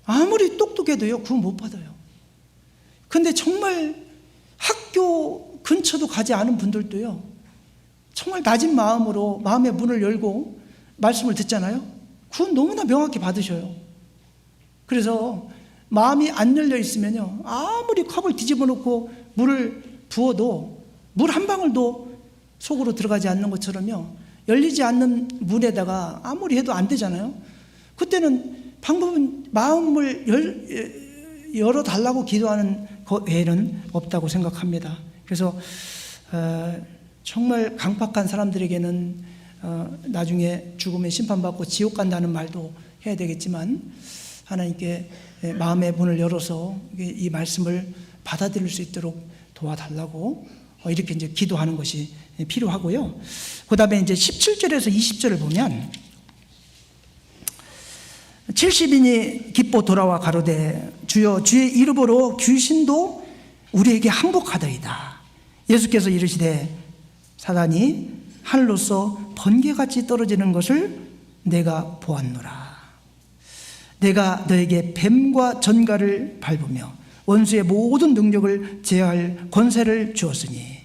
아무리 똑똑해도요, 구원 못 받아요. 근데 정말 학교 근처도 가지 않은 분들도요, 정말 낮은 마음으로 마음의 문을 열고 말씀을 듣잖아요. 구원 너무나 명확히 받으셔요. 그래서 마음이 안 열려 있으면요, 아무리 컵을 뒤집어 놓고 물을 부어도 물 한 방울도 속으로 들어가지 않는 것처럼요, 열리지 않는 문에다가 아무리 해도 안 되잖아요. 그때는 방법은 마음을 열어달라고 기도하는 것 외에는 없다고 생각합니다. 그래서 정말 강팍한 사람들에게는 나중에 죽으면 심판받고 지옥 간다는 말도 해야 되겠지만, 하나님께 마음의 문을 열어서 이 말씀을 받아들일 수 있도록 도와달라고 이렇게 이제 기도하는 것이 필요하고요. 그 다음에 이제 17절에서 20절을 보면 70인이 기뻐 돌아와 가로되 주여 주의 이름으로 귀신도 우리에게 항복하더이다. 예수께서 이르시되 사단이 하늘로서 번개같이 떨어지는 것을 내가 보았노라. 내가 너에게 뱀과 전갈을 밟으며 원수의 모든 능력을 제어할 권세를 주었으니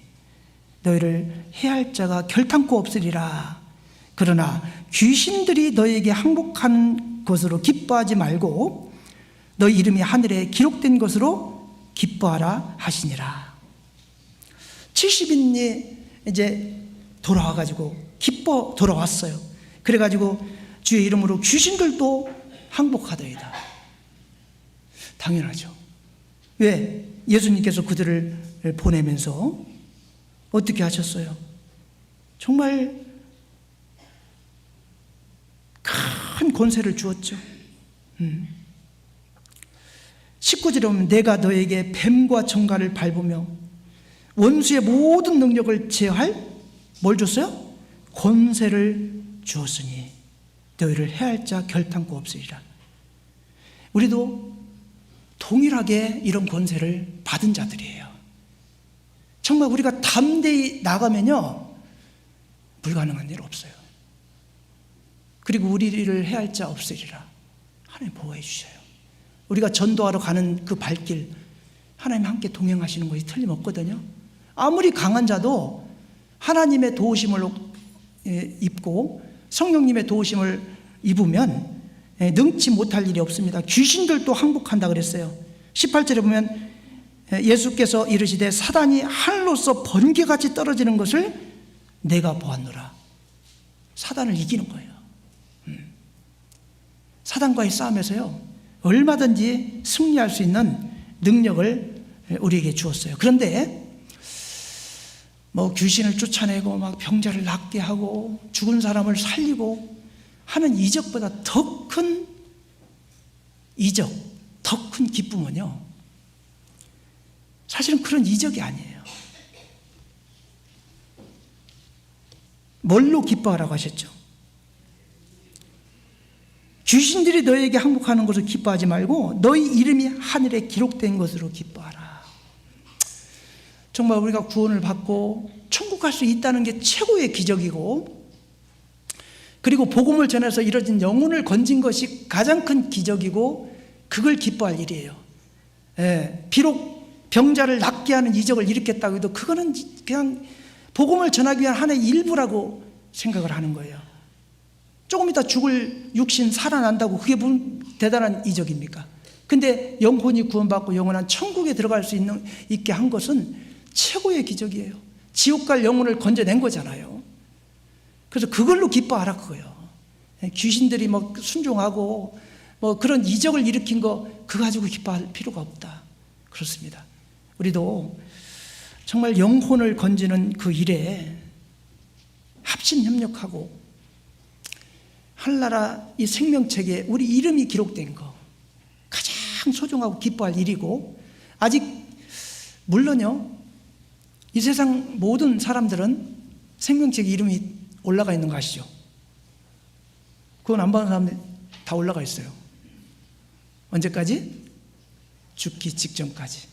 너희를 해할 자가 결탄코 없으리라. 그러나 귀신들이 너희에게 항복하는 것으로 기뻐하지 말고 너희 이름이 하늘에 기록된 것으로 기뻐하라 하시니라. 70인이 이제 돌아와가지고 기뻐 돌아왔어요. 그래가지고 주의 이름으로 귀신들도 항복하더이다. 당연하죠. 왜? 예수님께서 그들을 보내면서 어떻게 하셨어요? 정말 큰 권세를 주었죠. 19절에 보면 내가 너에게 뱀과 전갈을 밟으며 원수의 모든 능력을 제어할 뭘 줬어요? 권세를 주었으니 너희를 해할 자 결탄코 없으리라. 우리도 동일하게 이런 권세를 받은 자들이에요. 정말 우리가 담대히 나가면요 불가능한 일 없어요. 그리고 우리를 해할 자 없으리라. 하나님 보호해 주셔요. 우리가 전도하러 가는 그 발길 하나님 함께 동행하시는 것이 틀림없거든요. 아무리 강한 자도 하나님의 도우심을 입고 성령님의 도우심을 입으면 능치 못할 일이 없습니다. 귀신들도 항복한다 그랬어요. 18절에 보면 예수께서 이르시되 사단이 하늘로서 번개같이 떨어지는 것을 내가 보았노라. 사단을 이기는 거예요. 사단과의 싸움에서요 얼마든지 승리할 수 있는 능력을 우리에게 주었어요. 그런데 뭐 귀신을 쫓아내고 막 병자를 낫게 하고 죽은 사람을 살리고 하는 이적보다 더 큰 이적, 더 큰 기쁨은요 사실은 그런 이적이 아니에요. 뭘로 기뻐하라고 하셨죠? 귀신들이 너희에게 항복하는 것을 기뻐하지 말고 너희 이름이 하늘에 기록된 것으로 기뻐하라. 정말 우리가 구원을 받고 천국 갈 수 있다는 게 최고의 기적이고, 그리고 복음을 전해서 이뤄진 영혼을 건진 것이 가장 큰 기적이고, 그걸 기뻐할 일이에요. 비록 병자를 낫게 하는 이적을 일으켰다고 해도 그거는 그냥 복음을 전하기 위한 하나의 일부라고 생각을 하는 거예요. 조금 이따 죽을 육신 살아난다고 그게 무슨 대단한 이적입니까? 근데 영혼이 구원받고 영원한 천국에 들어갈 수 있게 한 것은 최고의 기적이에요. 지옥 갈 영혼을 건져낸 거잖아요. 그래서 그걸로 기뻐하라 그거예요. 귀신들이 뭐 순종하고 뭐 그런 이적을 일으킨 거 그거 가지고 기뻐할 필요가 없다. 그렇습니다. 우리도 정말 영혼을 건지는 그 일에 합심협력하고 하늘나라 이 생명책에 우리 이름이 기록된 거 가장 소중하고 기뻐할 일이고, 아직 물론요 이 세상 모든 사람들은 생명책에 이름이 올라가 있는 거 아시죠? 그건 안 받은 사람들 다 올라가 있어요. 언제까지? 죽기 직전까지.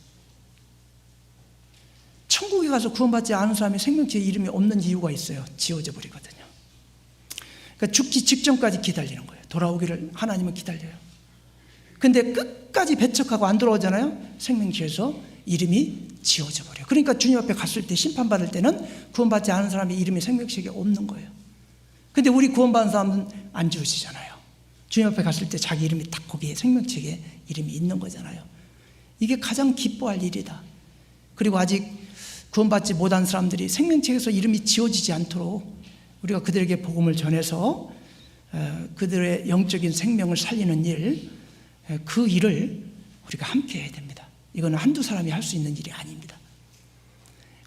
천국에 가서 구원받지 않은 사람이 생명책에 이름이 없는 이유가 있어요. 지워져 버리거든요. 그러니까 죽기 직전까지 기다리는 거예요. 돌아오기를 하나님은 기다려요. 근데 끝까지 배척하고 안 돌아오잖아요. 생명책에서 이름이 지워져 버려요. 그러니까 주님 앞에 갔을 때 심판받을 때는 구원받지 않은 사람의 이름이 생명책에 없는 거예요. 근데 우리 구원받은 사람은 안 지워지잖아요. 주님 앞에 갔을 때 자기 이름이 딱 거기에 생명책에 이름이 있는 거잖아요. 이게 가장 기뻐할 일이다. 그리고 아직 구원받지 못한 사람들이 생명책에서 이름이 지워지지 않도록 우리가 그들에게 복음을 전해서 그들의 영적인 생명을 살리는 일, 그 일을 우리가 함께 해야 됩니다. 이거는 한두 사람이 할 수 있는 일이 아닙니다.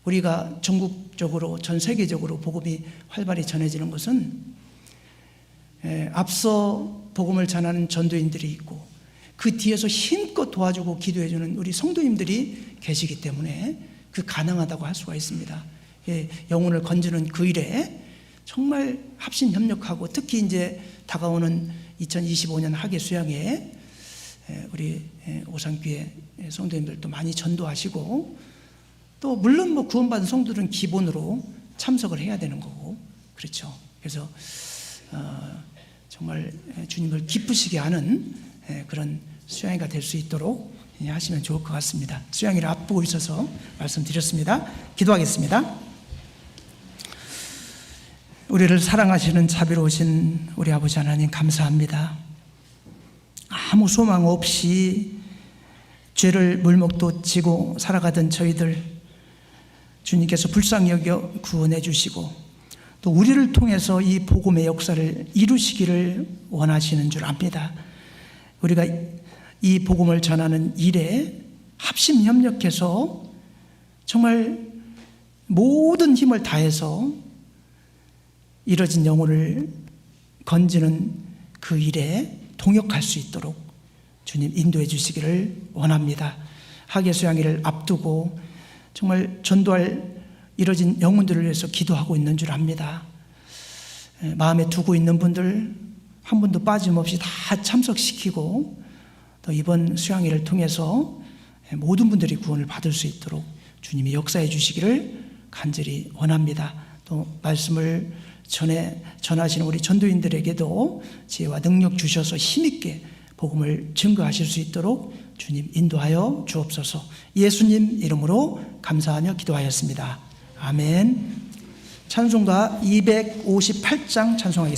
우리가 전국적으로 전 세계적으로 복음이 활발히 전해지는 것은 앞서 복음을 전하는 전도인들이 있고 그 뒤에서 힘껏 도와주고 기도해주는 우리 성도님들이 계시기 때문에 그 가능하다고 할 수가 있습니다. 영혼을 건지는 그 일에 정말 합심협력하고, 특히 이제 다가오는 2025년 학예 수양회 우리 오산교회 성도님들도 많이 전도하시고, 또 물론 뭐 구원받은 성도들은 기본으로 참석을 해야 되는 거고, 그렇죠. 그래서 정말 주님을 기쁘시게 하는 그런 수양회가 될 수 있도록 하시면 좋을 것 같습니다. 수양회를 앞두고 있어서 말씀드렸습니다. 기도하겠습니다. 우리를 사랑하시는 자비로우신 우리 아버지 하나님, 감사합니다. 아무 소망 없이 죄를 물먹도 지고 살아가던 저희들, 주님께서 불쌍히 여겨 구원해 주시고, 또 우리를 통해서 이 복음의 역사를 이루시기를 원하시는 줄 압니다. 우리가 이 복음을 전하는 일에 합심협력해서 정말 모든 힘을 다해서 이뤄진 영혼을 건지는 그 일에 동역할 수 있도록 주님 인도해 주시기를 원합니다. 학예 수양회를 앞두고 정말 전도할 이뤄진 영혼들을 위해서 기도하고 있는 줄 압니다. 마음에 두고 있는 분들 한 분도 빠짐없이 다 참석시키고, 또 이번 수양회를 통해서 모든 분들이 구원을 받을 수 있도록 주님이 역사해 주시기를 간절히 원합니다. 또 말씀을 전하시는 우리 전도인들에게도 지혜와 능력 주셔서 힘있게 복음을 증거하실 수 있도록 주님 인도하여 주옵소서. 예수님 이름으로 감사하며 기도하였습니다. 아멘. 찬송가 258장 찬송하겠습니다.